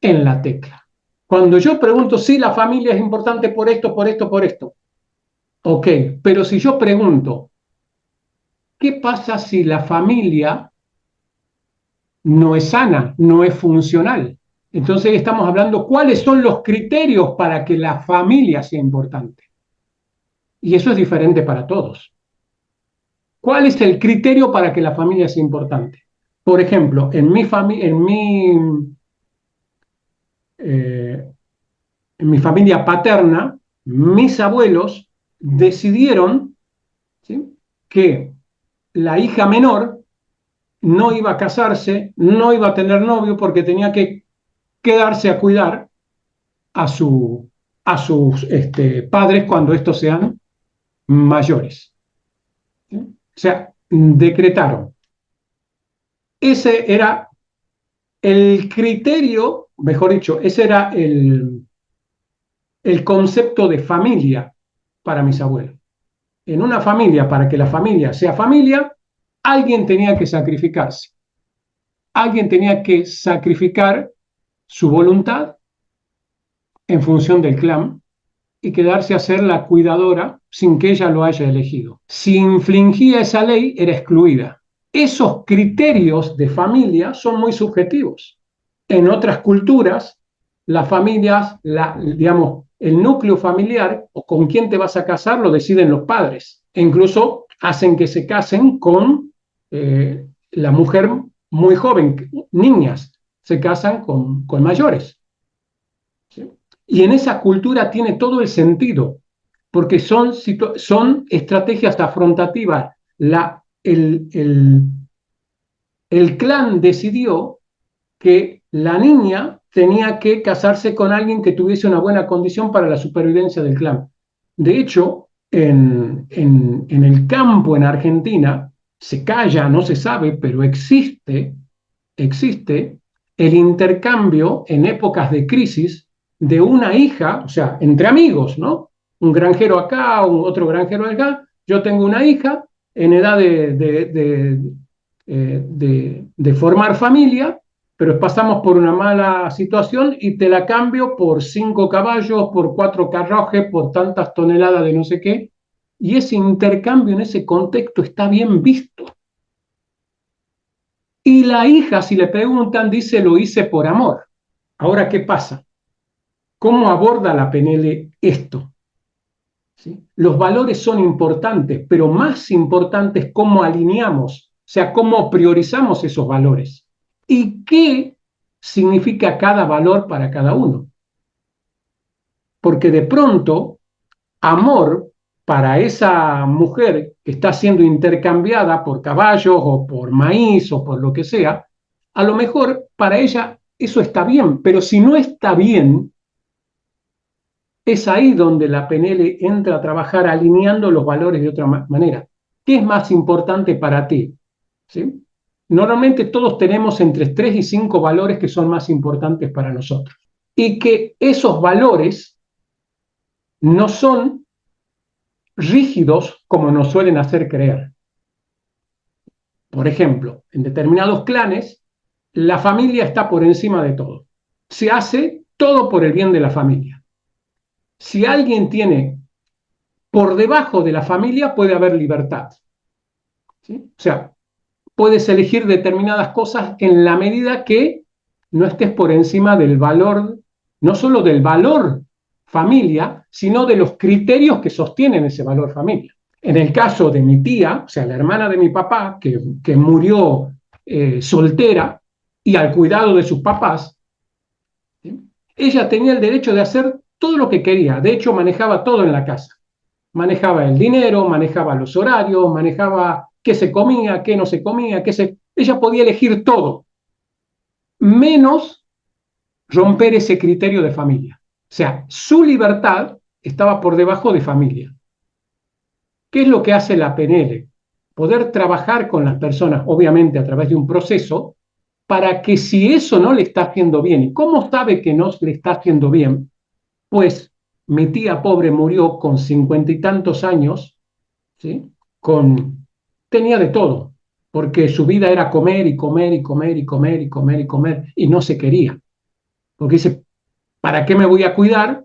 en la tecla. Cuando yo pregunto si la familia es importante por esto, por esto, por esto, ok, pero si yo pregunto, ¿qué pasa si la familia no es sana, no es funcional? Entonces estamos hablando cuáles son los criterios para que la familia sea importante. Y eso es diferente para todos. ¿Cuál es el criterio para que la familia sea importante? Por ejemplo, en mi familia paterna, mis abuelos decidieron, ¿sí?, que la hija menor no iba a casarse, no iba a tener novio porque tenía que quedarse a cuidar a sus padres cuando estos sean mayores. ¿Sí? O sea, decretaron. Ese era el criterio, mejor dicho, ese era el concepto de familia para mis abuelos. En una familia, para que la familia sea familia, alguien tenía que sacrificarse. Alguien tenía que sacrificar su voluntad en función del clan y quedarse a ser la cuidadora sin que ella lo haya elegido. Si infringía esa ley, era excluida. Esos criterios de familia son muy subjetivos. En otras culturas, las familias, digamos, el núcleo familiar o con quién te vas a casar lo deciden los padres. E incluso hacen que se casen con la mujer muy joven, niñas, se casan con mayores. ¿Sí? Y en esa cultura tiene todo el sentido, porque son estrategias afrontativas. El clan decidió que la niña tenía que casarse con alguien que tuviese una buena condición para la supervivencia del clan. De hecho, en el campo en Argentina, se calla, no se sabe, pero existe el intercambio en épocas de crisis de una hija, o sea, entre amigos, ¿no? Un granjero acá, otro granjero acá, yo tengo una hija en edad de formar familia, pero pasamos por una mala situación y te la cambio por 5 caballos, por 4 carruajes, por tantas toneladas de no sé qué, y ese intercambio en ese contexto está bien visto. Y la hija, si le preguntan, dice, lo hice por amor. Ahora, ¿qué pasa? ¿Cómo aborda la PNL esto? ¿Sí? Los valores son importantes, pero más importante es cómo alineamos, o sea, cómo priorizamos esos valores. ¿Y qué significa cada valor para cada uno? Porque de pronto, amor para esa mujer que está siendo intercambiada por caballos o por maíz o por lo que sea, a lo mejor para ella eso está bien, pero si no está bien, es ahí donde la PNL entra a trabajar alineando los valores de otra manera. ¿Qué es más importante para ti? ¿Sí? Normalmente todos tenemos entre 3 y 5 valores que son más importantes para nosotros. Y que esos valores no son rígidos como nos suelen hacer creer. Por ejemplo, en determinados clanes, la familia está por encima de todo. Se hace todo por el bien de la familia. Si alguien tiene por debajo de la familia, puede haber libertad. ¿Sí? O sea, puedes elegir determinadas cosas en la medida que no estés por encima del valor, no solo del valor familia, sino de los criterios que sostienen ese valor familia. En el caso de mi tía, o sea, la hermana de mi papá, que murió soltera y al cuidado de sus papás, ¿sí? Ella tenía el derecho de hacer todo lo que quería. De hecho, manejaba todo en la casa. Manejaba el dinero, manejaba los horarios, manejaba qué se comía, qué no se comía, ella podía elegir todo, menos romper ese criterio de familia. O sea, su libertad estaba por debajo de familia. ¿Qué es lo que hace la PNL? Poder trabajar con las personas, obviamente a través de un proceso, para que si eso no le está haciendo bien, ¿y cómo sabe que no le está haciendo bien? Pues mi tía pobre murió con 50 y tantos años, ¿sí? Tenía de todo, porque su vida era comer y comer y comer y comer y comer y comer, y no se quería. Porque dice, ¿para qué me voy a cuidar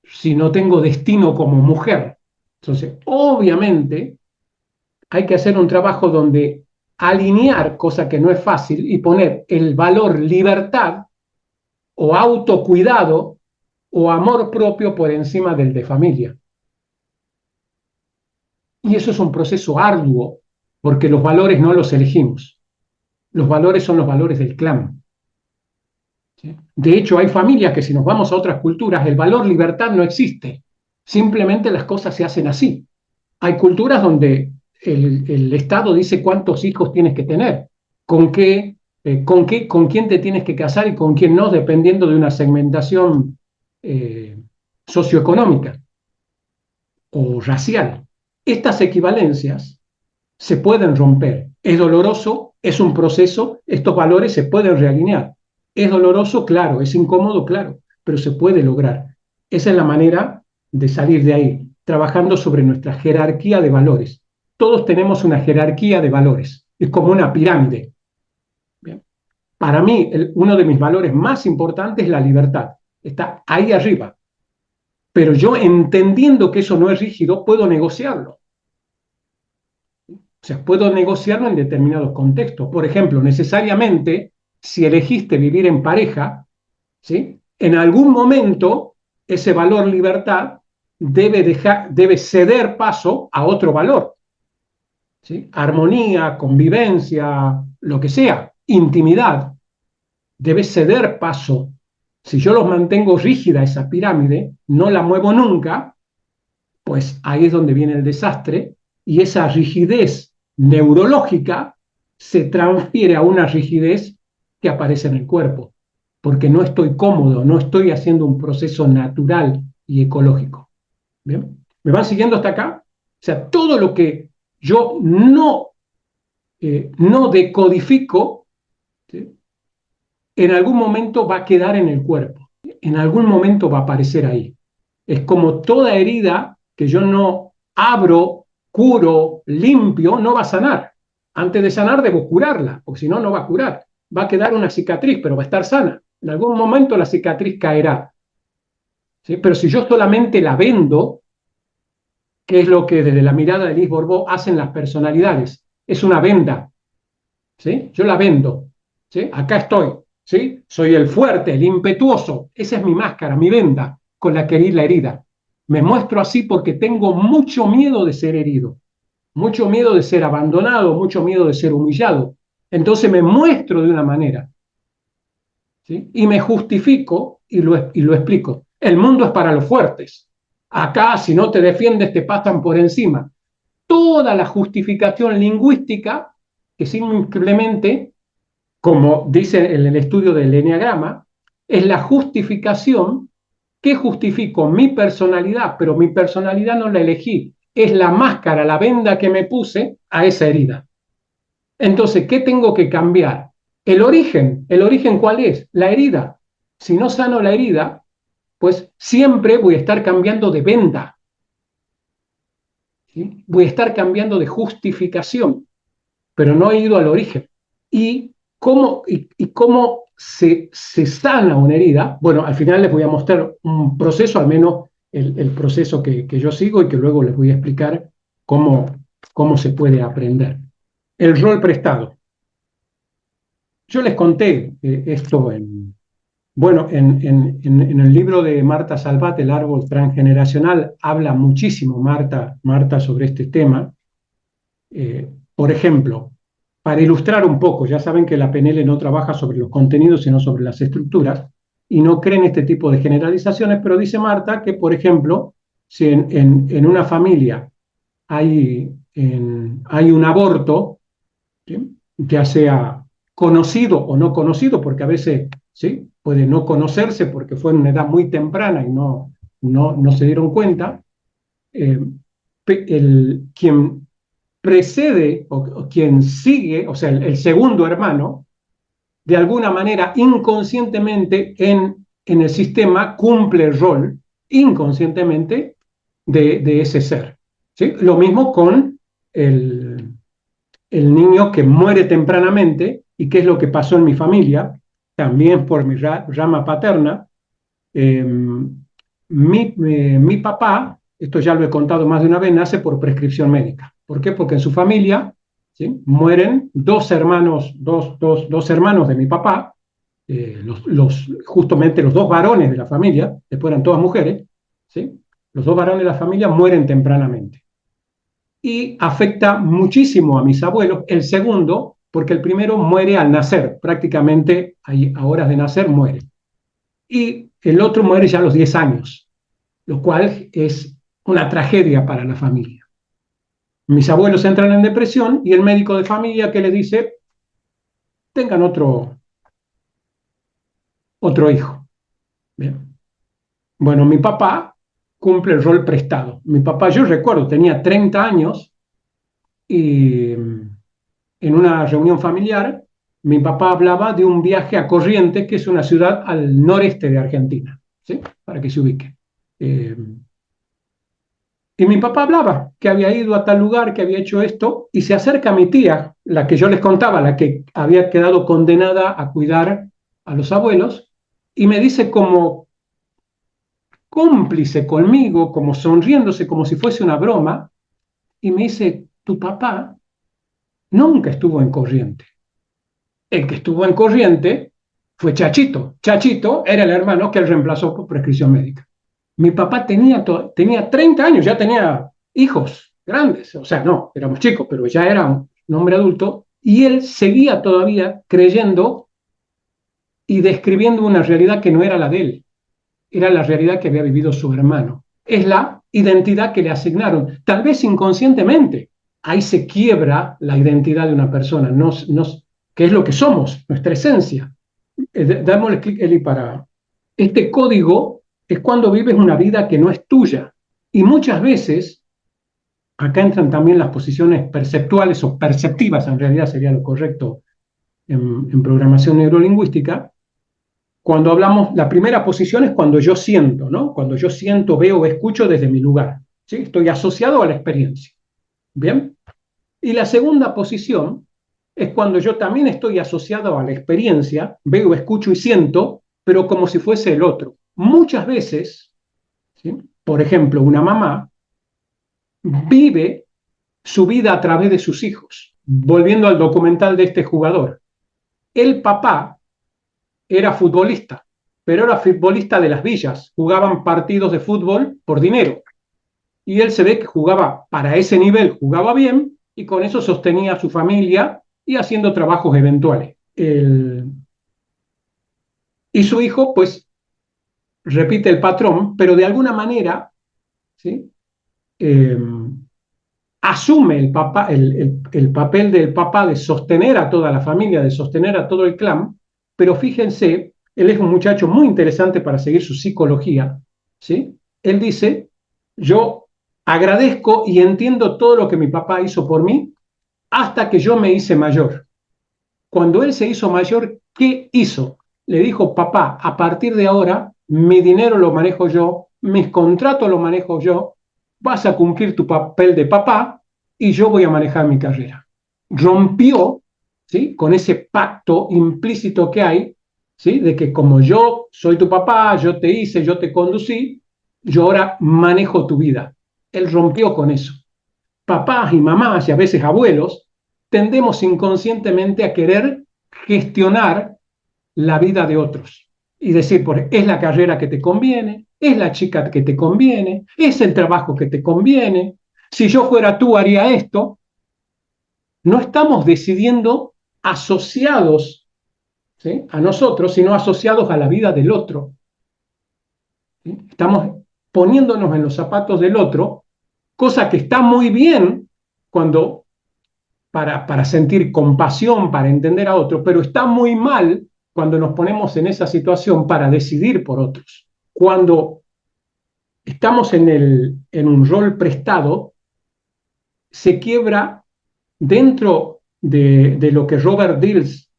si no tengo destino como mujer? Entonces, obviamente, hay que hacer un trabajo donde alinear, cosa que no es fácil, y poner el valor libertad o autocuidado o amor propio por encima del de familia. Y eso es un proceso arduo, porque los valores no los elegimos. Los valores son los valores del clan. ¿Sí? De hecho, hay familias que si nos vamos a otras culturas, el valor libertad no existe. Simplemente las cosas se hacen así. Hay culturas donde el Estado dice cuántos hijos tienes que tener, con quién te tienes que casar y con quién no, dependiendo de una segmentación socioeconómica o racial. Estas equivalencias se pueden romper. Es doloroso, es un proceso, estos valores se pueden realinear. Es doloroso, claro, es incómodo, claro, pero se puede lograr. Esa es la manera de salir de ahí, trabajando sobre nuestra jerarquía de valores. Todos tenemos una jerarquía de valores, es como una pirámide. Bien. Para mí, uno de mis valores más importantes es la libertad. Está ahí arriba. Pero yo, entendiendo que eso no es rígido, puedo negociarlo. O sea, puedo negociarlo en determinados contextos. Por ejemplo, necesariamente, si elegiste vivir en pareja, ¿sí? En algún momento ese valor libertad debe ceder paso a otro valor. ¿Sí? Armonía, convivencia, lo que sea, intimidad, debe ceder paso, Si yo los mantengo rígida esa pirámide, no la muevo nunca, pues ahí es donde viene el desastre, y esa rigidez neurológica se transfiere a una rigidez que aparece en el cuerpo, porque no estoy cómodo, no estoy haciendo un proceso natural y ecológico. ¿Bien? ¿Me van siguiendo hasta acá? O sea, todo lo que yo no decodifico, ¿sí?, en algún momento va a quedar en el cuerpo, en algún momento va a aparecer ahí. Es como toda herida que yo no abro, curo, limpio, no va a sanar. Antes de sanar debo curarla, porque si no, no va a curar. Va a quedar una cicatriz, pero va a estar sana. En algún momento la cicatriz caerá, ¿sí? Pero si yo solamente la vendo, que es lo que desde la mirada de Liz Borbó hacen las personalidades, es una venda, ¿sí? Yo la vendo, ¿sí? Acá estoy, ¿sí? Soy el fuerte, el impetuoso, esa es mi máscara, mi venda con la que herir la herida. Me muestro así porque tengo mucho miedo de ser herido, mucho miedo de ser abandonado, mucho miedo de ser humillado. Entonces me muestro de una manera, ¿sí? Y me justifico y lo explico. El mundo es para los fuertes. Acá, si no te defiendes, te pasan por encima. Toda la justificación lingüística que simplemente, como dice en el estudio del eneagrama, es la justificación que justifico mi personalidad, pero mi personalidad no la elegí, es la máscara, la venda que me puse a esa herida. Entonces, ¿qué tengo que cambiar? El origen ¿cuál es? La herida. Si no sano la herida, pues siempre voy a estar cambiando de venda, ¿sí? Voy a estar cambiando de justificación, pero no he ido al origen. ¿Y cómo se sana una herida? Bueno, al final les voy a mostrar un proceso, al menos el proceso que yo sigo y que luego les voy a explicar cómo se puede aprender. El rol prestado. Yo les conté esto en el libro de Marta Salvat, El árbol transgeneracional, habla muchísimo Marta sobre este tema. Por ejemplo, para ilustrar un poco, ya saben que la PNL no trabaja sobre los contenidos, sino sobre las estructuras, y no creen este tipo de generalizaciones, pero dice Marta que, por ejemplo, si en una familia hay un aborto, ¿sí?, ya sea conocido o no conocido, porque a veces, ¿sí?, puede no conocerse porque fue en una edad muy temprana y no se dieron cuenta, quien precede o quien sigue, o sea, el segundo hermano, de alguna manera inconscientemente en el sistema cumple el rol inconscientemente de ese ser, ¿sí? Lo mismo con el niño que muere tempranamente, y qué es lo que pasó en mi familia, también por mi rama paterna. Mi papá, esto ya lo he contado más de una vez, nace por prescripción médica. ¿Por qué? Porque en su familia, ¿sí?, mueren dos hermanos de mi papá, justamente los dos varones de la familia, después eran todas mujeres, ¿sí? Los dos varones de la familia mueren tempranamente. Y afecta muchísimo a mis abuelos, el segundo, porque el primero muere al nacer, prácticamente a horas de nacer muere. Y el otro muere ya a los 10 años, lo cual es una tragedia para la familia. Mis abuelos entran en depresión y el médico de familia que les dice, tengan otro hijo. Bien. Bueno, mi papá cumple el rol prestado. Mi papá, yo recuerdo, tenía 30 años y en una reunión familiar, mi papá hablaba de un viaje a Corrientes, que es una ciudad al noreste de Argentina, ¿sí?, para que se ubique. Y mi papá hablaba que había ido a tal lugar, que había hecho esto, y se acerca a mi tía, la que yo les contaba, la que había quedado condenada a cuidar a los abuelos, y me dice como cómplice conmigo, como sonriéndose, como si fuese una broma, y me dice, tu papá nunca estuvo en Corrientes. El que estuvo en Corrientes fue Chachito. Chachito era el hermano que él reemplazó por prescripción médica. Mi papá tenía 30 años, ya tenía hijos grandes, o sea, no, éramos chicos, pero ya era un hombre adulto, y él seguía todavía creyendo y describiendo una realidad que no era la de él, era la realidad que había vivido su hermano. Es la identidad que le asignaron, tal vez inconscientemente. Ahí se quiebra la identidad de una persona, que es lo que somos, nuestra esencia. Dámosle clic, Eli, para... Este código es cuando vives una vida que no es tuya. Y muchas veces, acá entran también las posiciones perceptuales o perceptivas, en realidad sería lo correcto en programación neurolingüística. Cuando hablamos, la primera posición es cuando yo siento, ¿no? Cuando yo siento, veo o escucho desde mi lugar, ¿sí? Estoy asociado a la experiencia. ¿Bien? Y la segunda posición es cuando yo también estoy asociado a la experiencia, veo, escucho y siento, pero como si fuese el otro. Muchas veces, ¿sí? Por ejemplo, una mamá vive su vida a través de sus hijos. Volviendo al documental de este jugador, el papá era futbolista, pero era futbolista de las villas, jugaban partidos de fútbol por dinero. Y él se ve que jugaba para ese nivel, jugaba bien, y con eso sostenía a su familia y haciendo trabajos eventuales. Y su hijo, pues, repite el patrón, pero de alguna manera, ¿sí? Eh, asume el papel del papá de sostener a toda la familia, de sostener a todo el clan, pero fíjense, él es un muchacho muy interesante para seguir su psicología, ¿sí? Él dice, yo agradezco y entiendo todo lo que mi papá hizo por mí hasta que yo me hice mayor. Cuando él se hizo mayor, ¿qué hizo? Le dijo, papá, a partir de ahora, mi dinero lo manejo yo, mis contratos los manejo yo, vas a cumplir tu papel de papá y yo voy a manejar mi carrera. Rompió, ¿sí? Con ese pacto implícito que hay, ¿sí? De que como yo soy tu papá, yo te hice, yo te conducí, yo ahora manejo tu vida. Él rompió con eso. Papás y mamás y a veces abuelos tendemos inconscientemente a querer gestionar la vida de otros y decir, es la carrera que te conviene, es la chica que te conviene, es el trabajo que te conviene, si yo fuera tú haría esto. No estamos decidiendo asociados, ¿sí? A nosotros, sino asociados a la vida del otro, ¿sí? Estamos poniéndonos en los zapatos del otro, cosa que está muy bien cuando para sentir compasión, para entender a otro, pero está muy mal cuando nos ponemos en esa situación para decidir por otros. Cuando estamos en un rol prestado, se quiebra dentro de lo que Robert Dills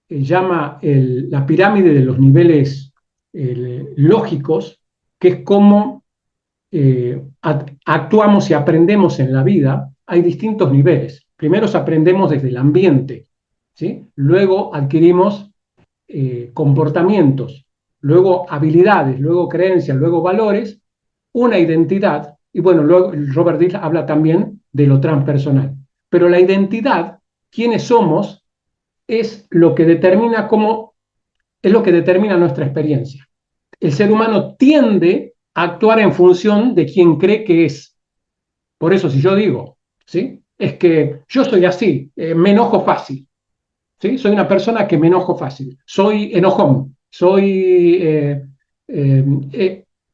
llama la pirámide de los niveles lógicos, que es cómo actuamos y aprendemos en la vida. Hay distintos niveles. Primero aprendemos desde el ambiente, ¿sí? Luego adquirimos comportamientos, luego habilidades, luego creencias, luego valores, una identidad, y bueno, luego Robert Dills habla también de lo transpersonal. Pero la identidad, quiénes somos, es lo que determina es lo que determina nuestra experiencia. El ser humano tiende a actuar en función de quien cree que es. Por eso, si yo digo, ¿sí? Es que yo soy así, me enojo fácil, ¿sí? Soy una persona que me enojo fácil, soy enojón,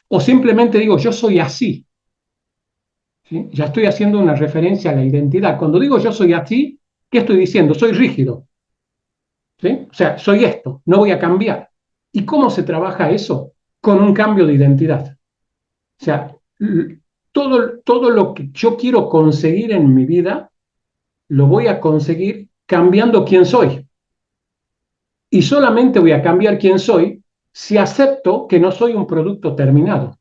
o simplemente digo, yo soy así, ¿sí? Ya estoy haciendo una referencia a la identidad. Cuando digo yo soy así, ¿qué estoy diciendo? Soy rígido, ¿sí? O sea, soy esto, no voy a cambiar. ¿Y cómo se trabaja eso? Con un cambio de identidad. O sea, todo lo que yo quiero conseguir en mi vida, lo voy a conseguir cambiando quién soy. Y solamente voy a cambiar quién soy si acepto que no soy un producto terminado.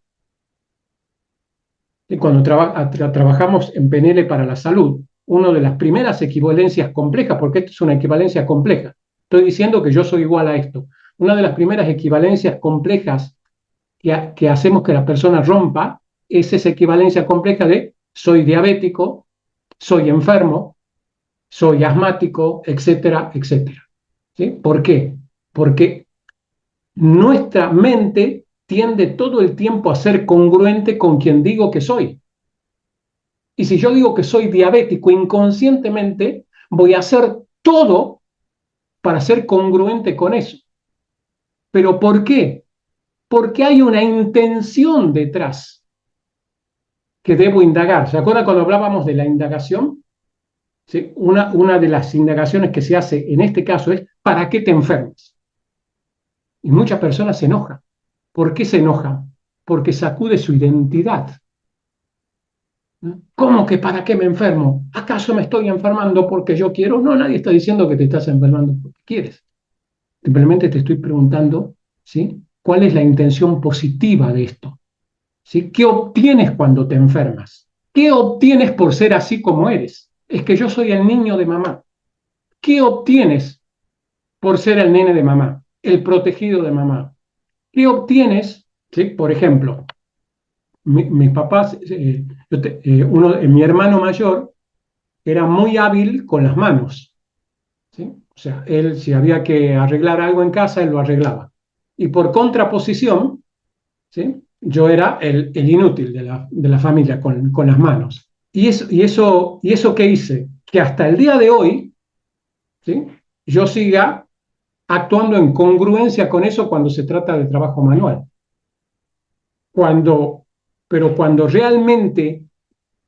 Y cuando trabajamos en PNL para la salud, una de las primeras equivalencias complejas, porque esto es una equivalencia compleja, estoy diciendo que yo soy igual a esto, una de las primeras equivalencias complejas que hacemos que la persona rompa es esa equivalencia compleja de soy diabético, soy enfermo, soy asmático, etcétera, etcétera. ¿Sí? ¿Por qué? Porque nuestra mente tiende todo el tiempo a ser congruente con quien digo que soy. Y si yo digo que soy diabético, inconscientemente voy a hacer todo para ser congruente con eso. ¿Pero por qué? Porque hay una intención detrás que debo indagar. ¿Se acuerdan cuando hablábamos de la indagación? ¿Sí? Una de las indagaciones que se hace en este caso es ¿para qué te enfermas? Y muchas personas se enojan. ¿Por qué se enojan? Porque sacude su identidad. ¿Cómo que para qué me enfermo? ¿Acaso me estoy enfermando porque yo quiero? No, nadie está diciendo que te estás enfermando porque quieres. Simplemente te estoy preguntando, ¿sí? ¿Cuál es la intención positiva de esto? ¿Sí? ¿Qué obtienes cuando te enfermas? ¿Qué obtienes por ser así como eres? Es que yo soy el niño de mamá. ¿Qué obtienes por ser el nene de mamá? El protegido de mamá. ¿Qué obtienes? ¿Sí? Por ejemplo, mis papás, mi hermano mayor era muy hábil con las manos, ¿sí? O sea, él si había que arreglar algo en casa, él lo arreglaba. Y por contraposición, ¿sí? Yo era el inútil de la familia con las manos. Y eso que hice, que hasta el día de hoy, ¿sí? Yo siga actuando en congruencia con eso cuando se trata de trabajo manual. Cuando, pero cuando realmente,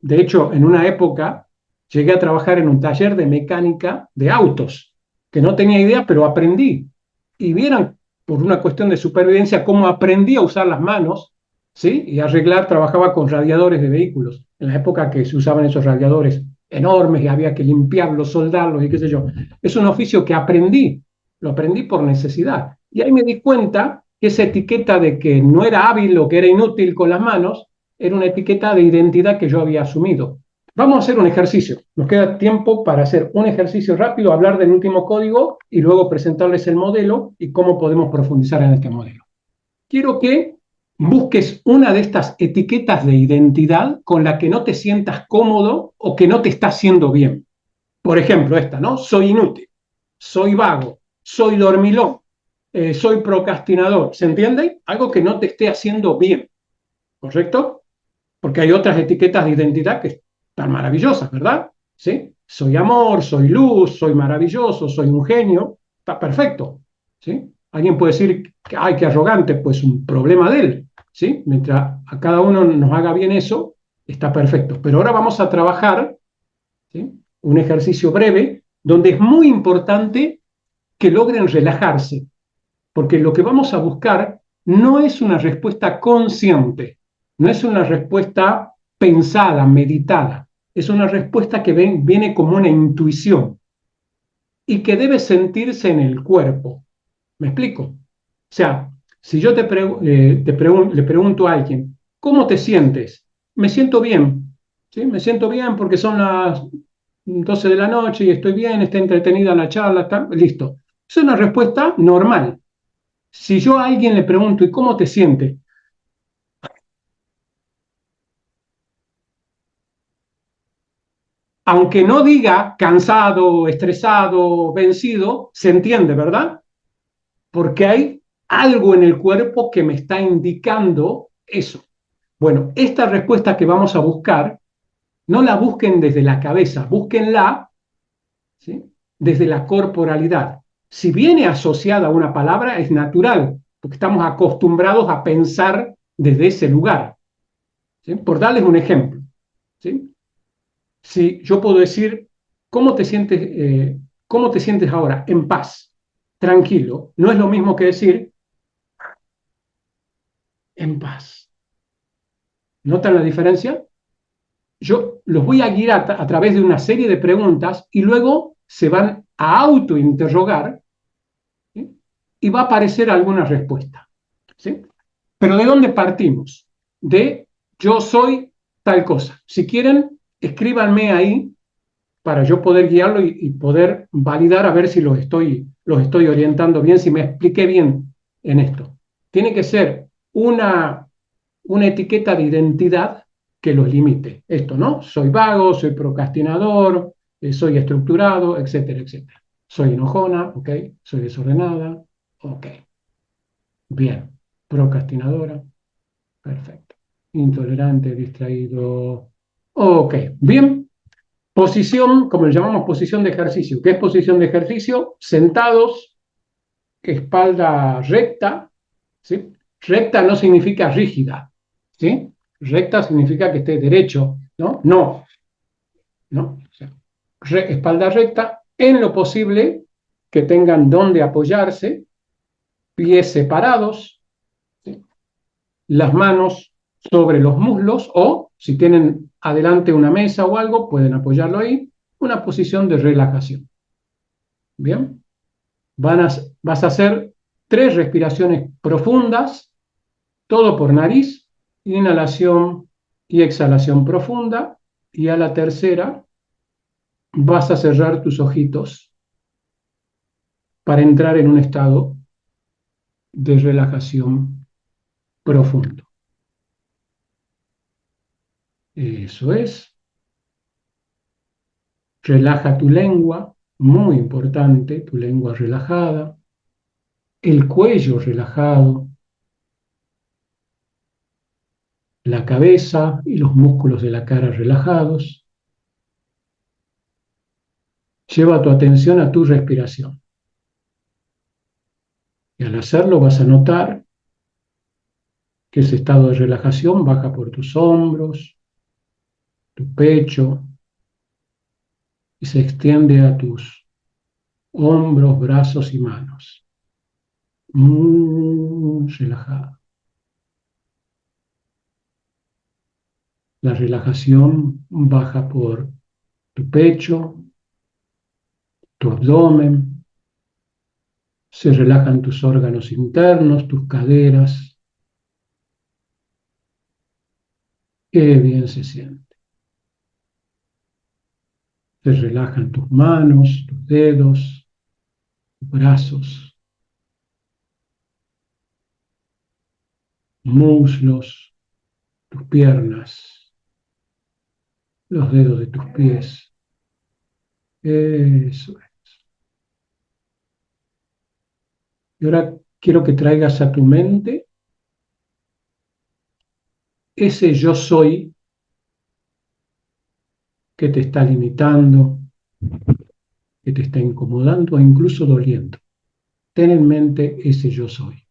de hecho, en una época llegué a trabajar en un taller de mecánica de autos, que no tenía idea, pero aprendí. Y vieran, por una cuestión de supervivencia, cómo aprendí a usar las manos, ¿sí? Y arreglar, trabajaba con radiadores de vehículos, en la época que se usaban esos radiadores enormes y había que limpiarlos, soldarlos y qué sé yo. Es un oficio que aprendí, lo aprendí por necesidad. Y ahí me di cuenta que esa etiqueta de que no era hábil o que era inútil con las manos, era una etiqueta de identidad que yo había asumido. Vamos a hacer un ejercicio. Nos queda tiempo para hacer un ejercicio rápido, hablar del último código y luego presentarles el modelo y cómo podemos profundizar en este modelo. Quiero que busques una de estas etiquetas de identidad con la que no te sientas cómodo o que no te está haciendo bien. Por ejemplo, esta, ¿no? Soy inútil, soy vago, soy dormilón, soy procrastinador. ¿Se entiende? Algo que no te esté haciendo bien, ¿correcto? Porque hay otras etiquetas de identidad que están maravillosas, ¿verdad? ¿Sí? Soy amor, soy luz, soy maravilloso, soy un genio, está perfecto, ¿sí? Alguien puede decir, ay, qué arrogante, pues un problema de él, ¿sí? Mientras a cada uno nos haga bien eso, está perfecto. Pero ahora vamos a trabajar, ¿sí? Un ejercicio breve donde es muy importante que logren relajarse, porque lo que vamos a buscar no es una respuesta consciente, no es una respuesta pensada, meditada, es una respuesta que viene como una intuición y que debe sentirse en el cuerpo. ¿Me explico? O sea, si yo le pregunto a alguien, ¿cómo te sientes? Me siento bien, ¿sí? Me siento bien porque son las 12 de la noche y estoy bien, está entretenida la charla, está, listo. Es una respuesta normal. Si yo a alguien le pregunto, ¿y cómo te sientes? Aunque no diga cansado, estresado, vencido, se entiende, ¿verdad? Porque hay algo en el cuerpo que me está indicando eso. Bueno, esta respuesta que vamos a buscar, no la busquen desde la cabeza, búsquenla, ¿sí? Desde la corporalidad. Si viene asociada a una palabra, es natural, porque estamos acostumbrados a pensar desde ese lugar. ¿Sí? Por darles un ejemplo, ¿sí? Si yo puedo decir, ¿cómo te sientes ahora? En paz, tranquilo. No es lo mismo que decir en paz. ¿Notan la diferencia? Yo los voy a guiar a través de una serie de preguntas y luego se van a autointerrogar, ¿sí? Y va a aparecer alguna respuesta, ¿sí? Pero ¿de dónde partimos? De yo soy tal cosa. Si quieren, escríbanme ahí para yo poder guiarlo y poder validar a ver si los estoy orientando bien, si me expliqué bien en esto. Tiene que ser una etiqueta de identidad que los limite. Esto, ¿no? Soy vago, soy procrastinador, soy estructurado, etcétera, etcétera. Soy enojona, ok. Soy desordenada, ok. Bien. Procrastinadora, perfecto. Intolerante, distraído, ok. Bien. Posición, como le llamamos posición de ejercicio. ¿Qué es posición de ejercicio? Sentados espalda recta, ¿sí? Recta no significa rígida, ¿sí? Recta significa que esté derecho, ¿no? No, ¿no? O sea, espalda recta, en lo posible que tengan donde apoyarse, pies separados, ¿sí? Las manos sobre los muslos o si tienen adelante una mesa o algo, pueden apoyarlo ahí, una posición de relajación. ¿Bien? Vas a hacer 3 respiraciones profundas, todo por nariz, inhalación y exhalación profunda, y a la tercera vas a cerrar tus ojitos para entrar en un estado de relajación profundo. Eso es. Relaja tu lengua, muy importante, tu lengua relajada, el cuello relajado, la cabeza y los músculos de la cara relajados. Lleva tu atención a tu respiración. Y al hacerlo vas a notar que ese estado de relajación baja por tus hombros, tu pecho y se extiende a tus hombros, brazos y manos. Muy relajado. La relajación baja por tu pecho, tu abdomen, se relajan tus órganos internos, tus caderas. Qué bien se siente. Se relajan tus manos, tus dedos, tus brazos, muslos, tus piernas, los dedos de tus pies. Eso es. Y ahora quiero que traigas a tu mente ese yo soy que te está limitando, que te está incomodando o incluso doliendo. Ten en mente ese yo soy.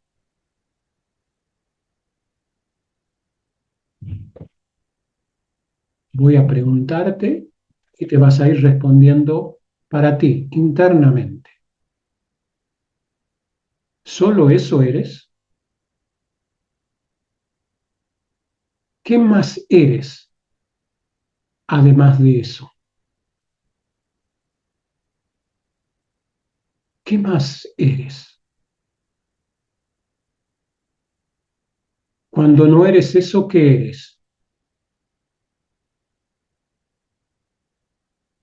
Voy a preguntarte y te vas a ir respondiendo para ti, internamente. ¿Solo eso eres? ¿Qué más eres además de eso? ¿Qué más eres? Cuando no eres eso, ¿qué eres?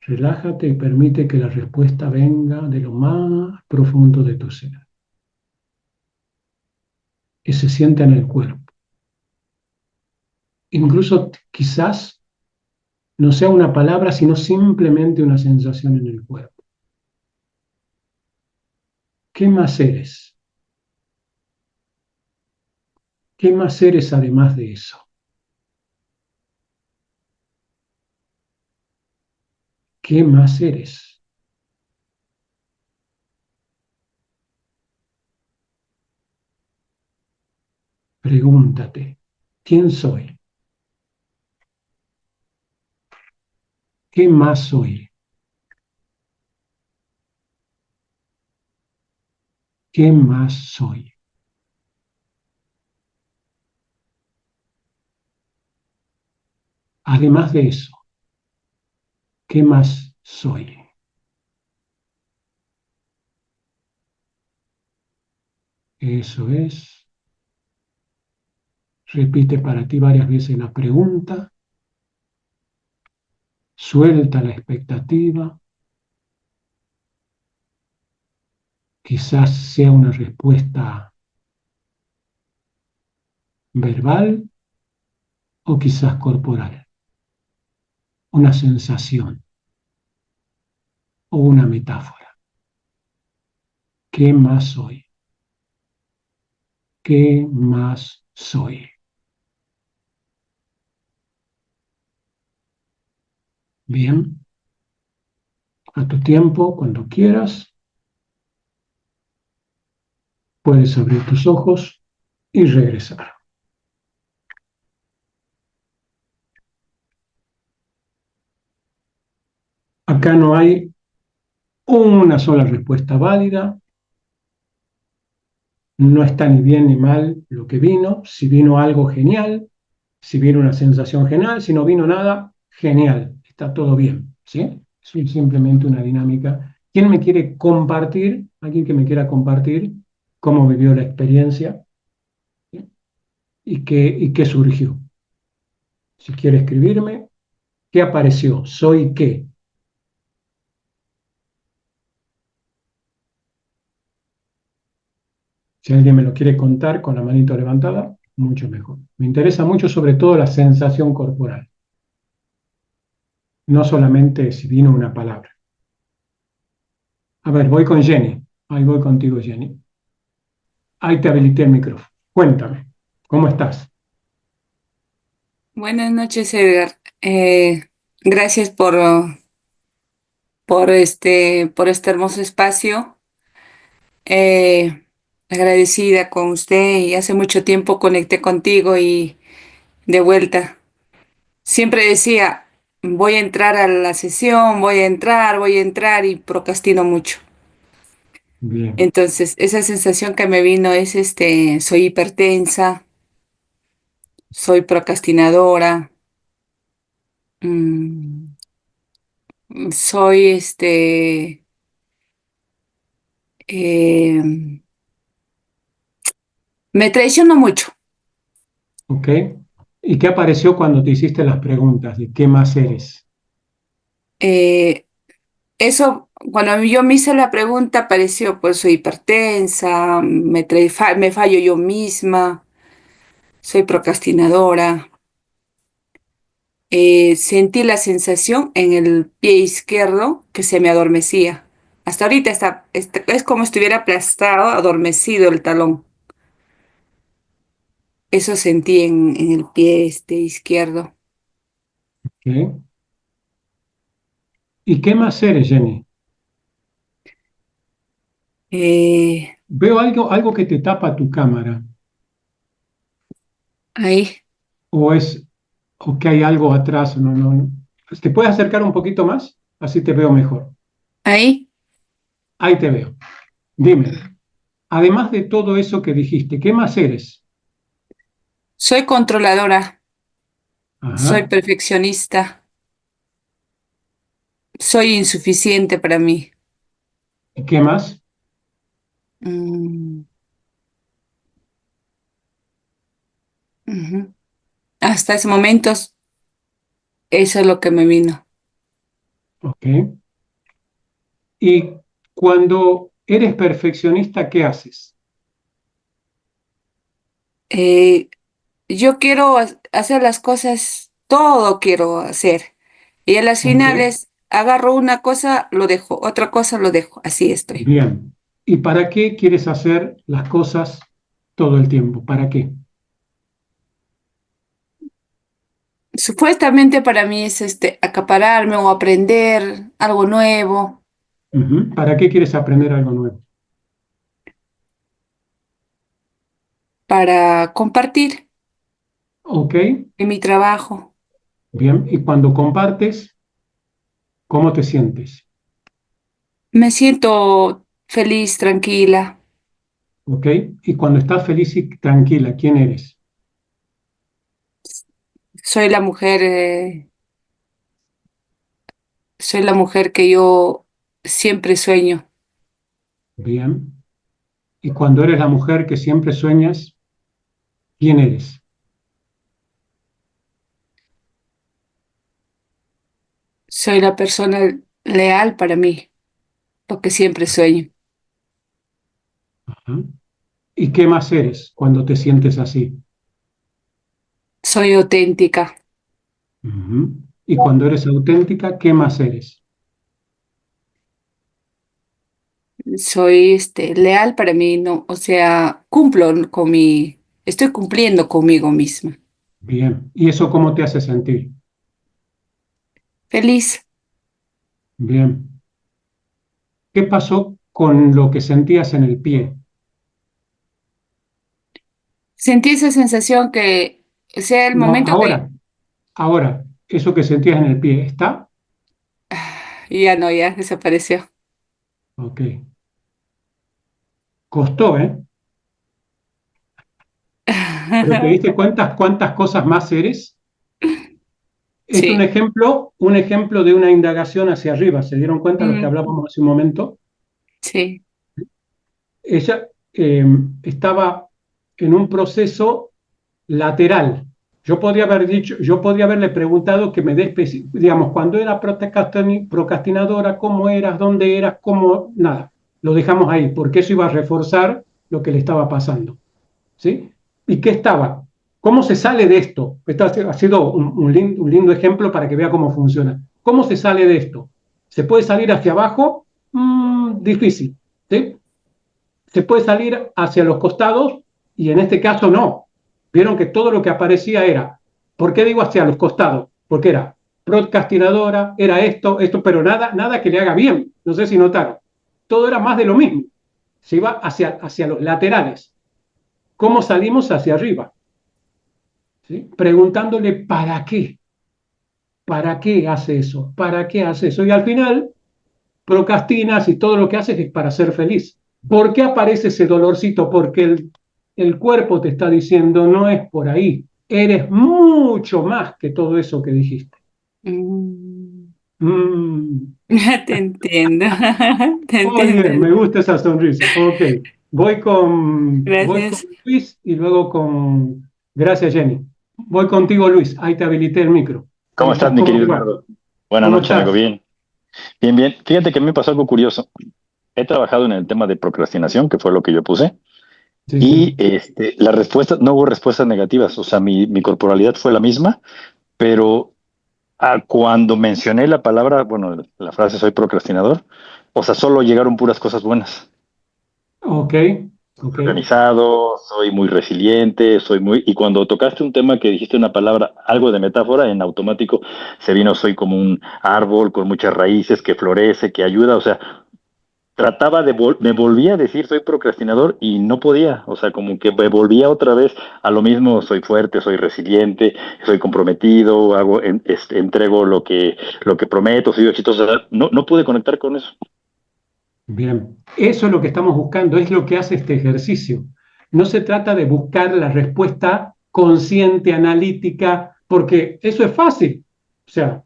Relájate y permite que la respuesta venga de lo más profundo de tu ser, que se sienta en el cuerpo. Incluso quizás no sea una palabra, sino simplemente una sensación en el cuerpo. ¿Qué más eres? ¿Qué más eres además de eso? ¿Qué más eres? Pregúntate, ¿quién soy? ¿Qué más soy? ¿Qué más soy? Además de eso, ¿qué más soy? Eso es. Repite para ti varias veces la pregunta, suelta la expectativa, quizás sea una respuesta verbal o quizás corporal, una sensación o una metáfora. ¿Qué más soy? ¿Qué más soy? Bien, a tu tiempo, cuando quieras, Puedes abrir tus ojos y regresar. Acá no hay una sola respuesta válida. No está ni bien ni mal lo que vino. Si vino algo, genial. Si vino una sensación, genial. Si no vino nada, genial. Está todo bien, ¿sí? Es simplemente una dinámica. ¿Quién me quiere compartir? ¿Alguien que me quiera compartir cómo vivió la experiencia? ¿Sí? ¿Y qué surgió? Si quiere escribirme, ¿qué apareció? ¿Soy qué? Si alguien me lo quiere contar con la manito levantada, mucho mejor. Me interesa mucho sobre todo la sensación corporal, no solamente si vino una palabra. A ver, voy con Jenny. Ahí voy contigo, Jenny. Ahí te habilité el micrófono. Cuéntame, ¿cómo estás? Buenas noches, Edgar. Gracias por este hermoso espacio. Eh, Agradecida con usted y hace mucho tiempo conecté contigo y de vuelta. Siempre decía, voy a entrar a la sesión, voy a entrar y procrastino mucho. Bien, Entonces, esa sensación que me vino es soy hipertensa, soy procrastinadora, mm, soy eh, me traiciono mucho. ¿ok? ¿Y qué apareció cuando te hiciste las preguntas de qué más eres? Eh, Eso, cuando yo me hice la pregunta, pareció, pues soy hipertensa, me fallo yo misma, soy procrastinadora. Sentí la sensación en el pie izquierdo que se me adormecía. Hasta ahorita es como si estuviera aplastado, adormecido el talón. Eso sentí en el pie izquierdo. ¿Ok? ¿Y qué más eres, Jenny? Eh, Veo algo que te tapa tu cámara, Ahí, o es, o que hay algo atrás, no, no, no. ¿Te puedes acercar un poquito más? Así te veo mejor. ahí, Ahí te veo. Dime, además de todo eso que dijiste, ¿qué más eres? soy controladora, soy Ajá. perfeccionista, soy insuficiente para mí. ¿Y qué más? Mm, ujú. Hasta ese momento, eso es lo que me vino. Ok. Y cuando eres perfeccionista, ¿qué haces? Eh, yo quiero hacer las cosas, todo quiero hacer. Y a las Ok. finales agarro una cosa, lo dejo, otra cosa lo dejo. Así estoy. Bien. ¿Y para qué quieres hacer las cosas todo el tiempo? ¿Para qué? Supuestamente para mí es acapararme o aprender algo nuevo Ujú. ¿Para qué quieres aprender algo nuevo? para compartir Ok. en mi trabajo. Bien. Y cuando compartes, ¿cómo te sientes? Me siento feliz, tranquila. Ok. Y cuando estás feliz y tranquila, ¿quién eres? Soy la mujer, soy la mujer que yo siempre sueño. Bien. Y cuando eres la mujer que siempre sueñas, ¿quién eres? Soy la persona leal para mí, lo que siempre sueño. Ajá. ¿Y qué más eres cuando te sientes así? Soy auténtica, Ujú. Y cuando eres auténtica, ¿qué más eres? soy leal para mí, no, o sea, estoy cumpliendo conmigo misma. Bien. ¿Y eso cómo te hace sentir? Feliz. Bien. ¿Qué pasó con lo que sentías en el pie? Sentí esa sensación que sea el No, momento que ahora, eso que sentías en el pie, ¿está? y ya no, ya desapareció. Ok. Costó, ¿eh? Pero te diste cuántas cosas más eres. Es Sí. un ejemplo de una indagación hacia arriba. ¿Se dieron cuenta de lo que Mm, hablábamos hace un momento? sí. Ella estaba en un proceso lateral. Yo podría haberle preguntado que me dé, digamos, cuando era procrastinadora, cómo eras, dónde eras, cómo, nada. Lo dejamos ahí, porque eso iba a reforzar lo que le estaba pasando. ¿Sí? ¿Y qué estaba? ¿Cómo se sale de esto? Esto ha sido un lindo ejemplo para que vea cómo funciona. ¿Cómo se sale de esto? ¿Se puede salir hacia abajo? Difícil. ¿Sí? Se puede salir hacia los costados y en este caso no. Vieron que todo lo que aparecía era, ¿por qué digo hacia los costados? Porque era procrastinadora, era esto, pero nada que le haga bien. No sé si notaron. Todo era más de lo mismo. Se iba hacia los laterales. ¿Cómo salimos hacia arriba? ¿Sí? Preguntándole, ¿para qué? ¿Para qué hace eso? ¿Para qué hace eso? Y al final procrastinas y todo lo que haces es para ser feliz. ¿Por qué aparece ese dolorcito? Porque el cuerpo te está diciendo, no es por ahí, eres mucho más que todo eso que dijiste. Mm. Mm. Te entiendo. Te Muy entiendo. bien, me gusta esa sonrisa. Ok, voy con Gracias. Luis y luego con... Gracias, Jenny. Voy contigo, Luis. Ahí te habilité el micro. ¿Cómo estás, mi ¿Cómo querido te va? Eduardo? Buenas ¿Cómo noches, amigo. estás? Bien, bien, bien. Fíjate que a mí me pasó algo curioso. He trabajado en el tema de procrastinación, que fue lo que yo puse, Sí, y sí. la respuesta, no hubo respuestas negativas. O sea, mi corporalidad fue la misma, pero cuando mencioné la palabra, bueno, la frase soy procrastinador, o sea, solo llegaron puras cosas buenas. Ok, ok. Organizado, soy muy resiliente, y cuando tocaste un tema que dijiste una palabra, algo de metáfora, en automático se vino, soy como un árbol con muchas raíces que florece, que ayuda, o sea, me volvía a decir soy procrastinador y no podía, o sea, como que me volvía otra vez a lo mismo, soy fuerte, soy resiliente, soy comprometido, entrego lo que prometo, soy exitoso, o sea, no pude conectar con eso. Bien. Eso es lo que estamos buscando, es lo que hace este ejercicio. No se trata de buscar la respuesta consciente, analítica, porque eso es fácil. O sea,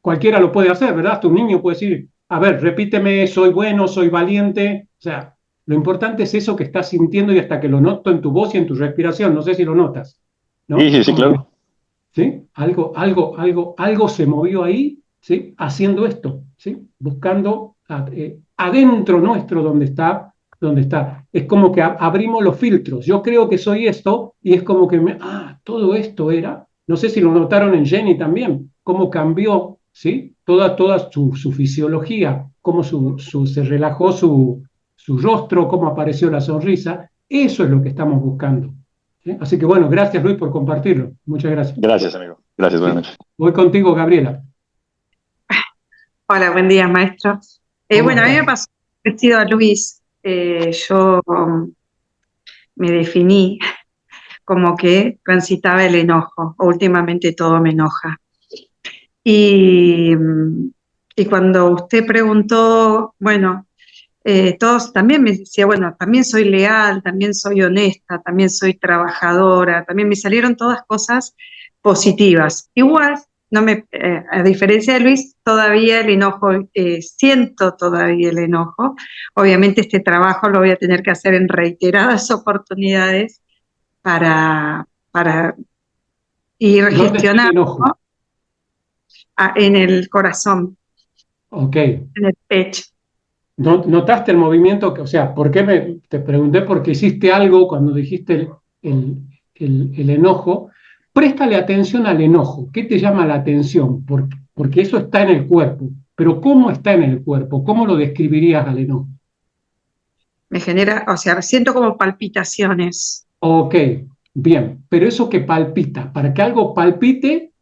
cualquiera lo puede hacer, ¿verdad? Hasta un niño puede decir, a ver, repíteme, soy bueno, soy valiente. O sea, lo importante es eso que estás sintiendo y hasta que lo noto en tu voz y en tu respiración. No sé si lo notas, Sí, ¿no? sí, sí, Como que claro. ¿sí? Algo se movió ahí, ¿sí? Haciendo esto, ¿sí? Buscando adentro nuestro donde está. Es como que abrimos los filtros. Yo creo que soy esto y es como que, todo esto era. No sé si lo notaron en Jenny también, cómo cambió, ¿sí? Toda su fisiología, cómo se relajó su rostro, cómo apareció la sonrisa. Eso es lo que estamos buscando. ¿Sí? Así que bueno, gracias Luis por compartirlo. Muchas gracias. Gracias, amigo. Gracias, buenas ¿Sí? noches. Voy contigo, Gabriela. Hola, buen día, maestro. ¿Cómo Bueno, a mí me estás? pasó parecido a Luis. Yo me definí como que transitaba el enojo. Últimamente todo me enoja. Y, y cuando usted preguntó, bueno, todos también me decía, bueno, también soy leal, también soy honesta, también soy trabajadora, también me salieron todas cosas positivas. Igual, a diferencia de Luis, todavía el enojo, siento todavía el enojo. Obviamente este trabajo lo voy a tener que hacer en reiteradas oportunidades para ir ¿Dónde está el gestionando enojo? en el corazón, Ok. en el pecho. ¿Notaste el movimiento? O sea, ¿por qué te pregunté? Porque hiciste algo cuando dijiste el, el enojo. Préstale atención al enojo. ¿Qué te llama la atención? Porque eso está en el cuerpo. Pero ¿cómo está en el cuerpo? ¿Cómo lo describirías al enojo? Me genera, o sea, siento como palpitaciones. Ok, bien. Pero eso que palpita, para que algo palpite,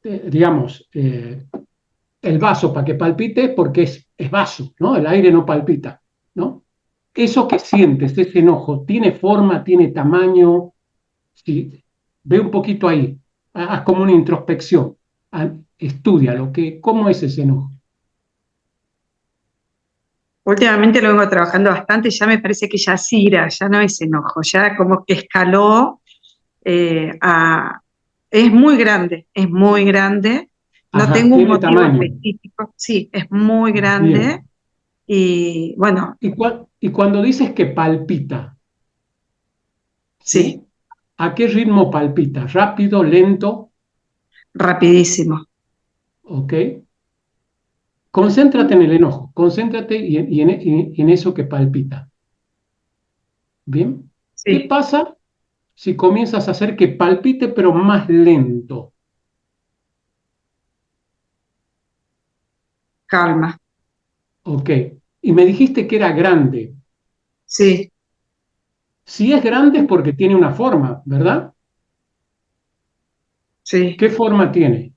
digamos, el vaso para que palpite porque es vaso, ¿no? El aire no palpita, ¿no? Eso que sientes, ese enojo, ¿tiene forma, tiene tamaño? Sí, ve un poquito ahí, haz como una introspección, estúdialo, ¿cómo es ese enojo? Últimamente lo vengo trabajando bastante, ya me parece que ya es ira, ya no es enojo, ya como que escaló a... Es muy grande, es muy grande. No Ajá, tengo un tiene motivo tamaño. específico, sí, es muy grande. Bien. Y bueno, Y cuando dices que palpita, sí, ¿sí? ¿A qué ritmo palpita? ¿Rápido, lento? rapidísimo. ¿Ok? Concéntrate en el enojo, concéntrate y en eso que palpita. ¿Bien? ¿Qué Sí, pasa si comienzas a hacer que palpite pero más lento? calma. ¿Ok? Y me dijiste que era grande. Sí, Si es grande es porque tiene una forma, ¿verdad? sí, ¿Qué forma tiene?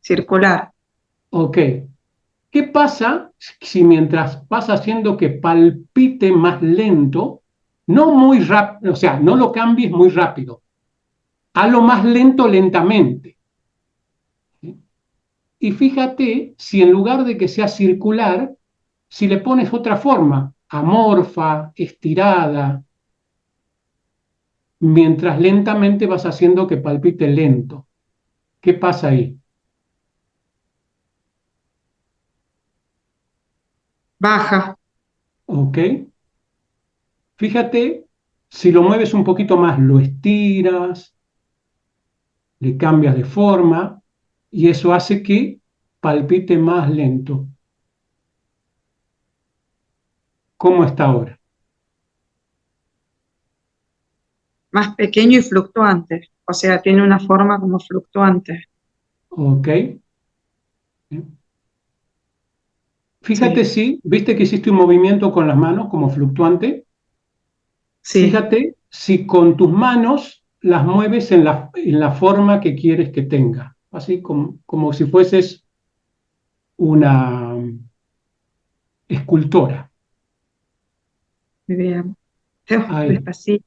circular. ¿Ok? ¿Qué pasa si mientras vas haciendo que palpite más lento, no muy rápido, o sea, no lo cambies muy rápido, a lo más lento lentamente? ¿Sí? Y fíjate si en lugar de que sea circular, si le pones otra forma, amorfa, estirada, mientras lentamente vas haciendo que palpite lento. ¿Qué pasa ahí? Baja. ¿Ok? Fíjate si lo mueves un poquito más, lo estiras, le cambias de forma y eso hace que palpite más lento. ¿Cómo está ahora? Más pequeño y fluctuante. O sea, tiene una forma como fluctuante. ¿Ok? Fíjate Sí, si, viste que hiciste un movimiento con las manos como fluctuante. sí, Fíjate si con tus manos las mueves en la forma que quieres que tenga, así como si fueses una escultora. muy bien. Ahí, Despacito.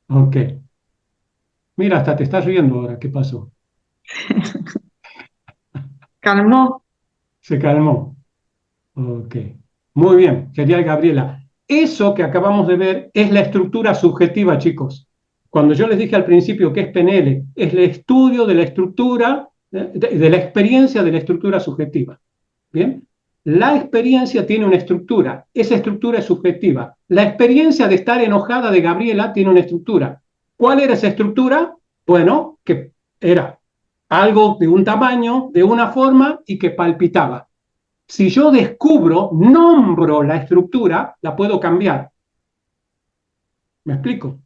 ok. Mira, hasta te estás riendo ahora, ¿qué pasó? Calmó. Se calmó. Ok. Muy bien, genial, Gabriela. Eso que acabamos de ver es la estructura subjetiva, chicos. Cuando yo les dije al principio que es PNL, es el estudio de la estructura, de la experiencia de la estructura subjetiva. ¿Bien? La experiencia tiene una estructura, esa estructura es subjetiva. La experiencia de estar enojada de Gabriela tiene una estructura. ¿Cuál era esa estructura? Bueno, que era algo de un tamaño, de una forma y que palpitaba. Si yo descubro, nombro la estructura, la puedo cambiar. ¿Me explico?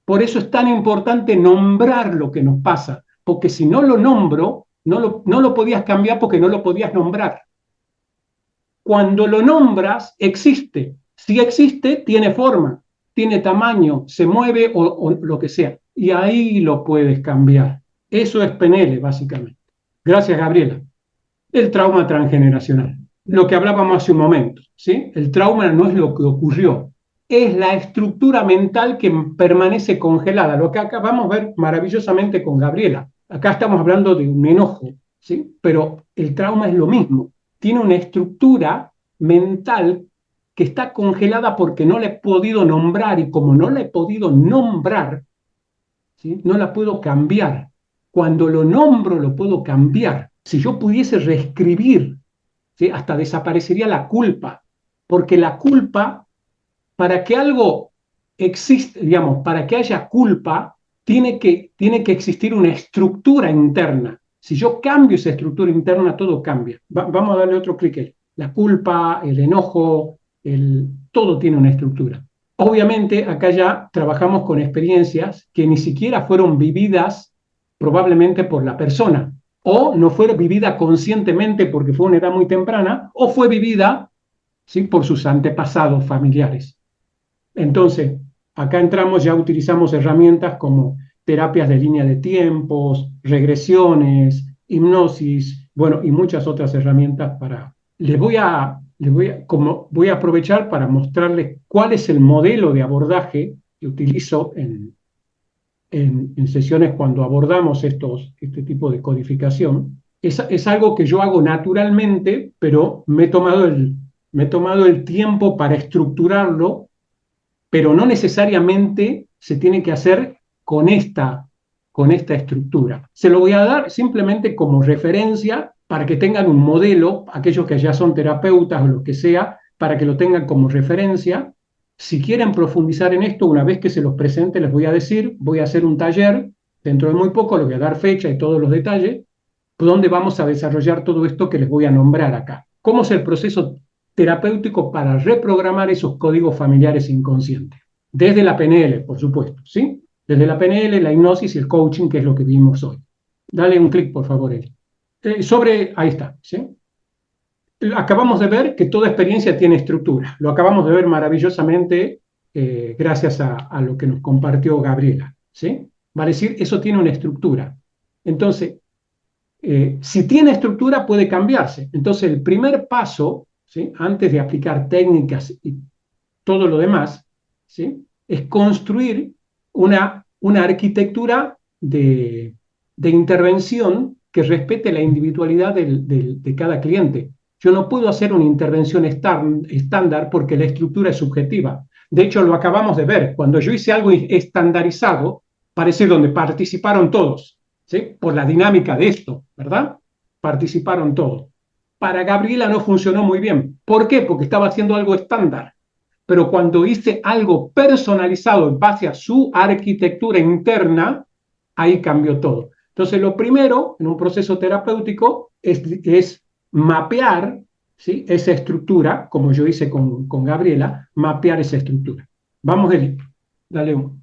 Por eso es tan importante nombrar lo que nos pasa, porque si no lo nombro, no lo podías cambiar porque no lo podías nombrar. Cuando lo nombras, existe. Si existe, tiene forma, tiene tamaño, se mueve o lo que sea. Y ahí lo puedes cambiar. Eso es PNL, básicamente. Gracias, Gabriela. El trauma transgeneracional. Lo que hablábamos hace un momento, ¿sí? El trauma no es lo que ocurrió, es la estructura mental que permanece congelada, lo que acabamos de ver maravillosamente con Gabriela. Acá estamos hablando de un enojo, ¿sí? Pero el trauma es lo mismo, tiene una estructura mental que está congelada porque no la he podido nombrar y como no la he podido nombrar, ¿sí? No la puedo cambiar. Cuando lo nombro, lo puedo cambiar. Si yo pudiese reescribir, ¿sí? Hasta desaparecería la culpa, porque la culpa, para que algo existe, digamos, para que haya culpa, tiene que existir una estructura interna. Si yo cambio esa estructura interna, todo cambia. Vamos a darle otro clic ahí. La culpa, el enojo, todo tiene una estructura. Obviamente, acá ya trabajamos con experiencias que ni siquiera fueron vividas probablemente por la persona, o no fue vivida conscientemente porque fue una edad muy temprana, o fue vivida, ¿sí? Por sus antepasados familiares. Entonces, acá entramos, ya utilizamos herramientas como terapias de línea de tiempos, regresiones, hipnosis, bueno, y muchas otras herramientas para... como voy a aprovechar para mostrarles cuál es el modelo de abordaje que utilizo en sesiones cuando abordamos este tipo de codificación, es algo que yo hago naturalmente, pero me he tomado el tiempo para estructurarlo, pero no necesariamente se tiene que hacer con esta estructura. Se lo voy a dar simplemente como referencia para que tengan un modelo, aquellos que ya son terapeutas o lo que sea, para que lo tengan como referencia. Si quieren profundizar en esto, una vez que se los presente, les voy a decir, voy a hacer un taller, dentro de muy poco les voy a dar fecha y todos los detalles, donde vamos a desarrollar todo esto que les voy a nombrar acá. ¿Cómo es el proceso terapéutico para reprogramar esos códigos familiares inconscientes? Desde la PNL, por supuesto, ¿sí? Desde la PNL, la hipnosis y el coaching, que es lo que vimos hoy. Dale un clic, por favor, Eli. Ahí está, ¿sí? Acabamos de ver que toda experiencia tiene estructura. Lo acabamos de ver maravillosamente gracias a lo que nos compartió Gabriela, ¿sí? Vale decir, eso tiene una estructura. Entonces, si tiene estructura, puede cambiarse. Entonces, el primer paso, ¿sí?, antes de aplicar técnicas y todo lo demás, ¿sí?, es construir una arquitectura de intervención que respete la individualidad de cada cliente. Yo no puedo hacer una intervención estándar porque la estructura es subjetiva. De hecho, lo acabamos de ver. Cuando yo hice algo estandarizado, parece donde participaron todos, ¿sí?, por la dinámica de esto, ¿verdad? Participaron todos. Para Gabriela no funcionó muy bien. ¿Por qué? Porque estaba haciendo algo estándar. Pero cuando hice algo personalizado en base a su arquitectura interna, ahí cambió todo. Entonces, lo primero en un proceso terapéutico es mapear, ¿sí?, esa estructura, como yo hice con Gabriela, mapear esa estructura. Vamos, Eli, dale uno.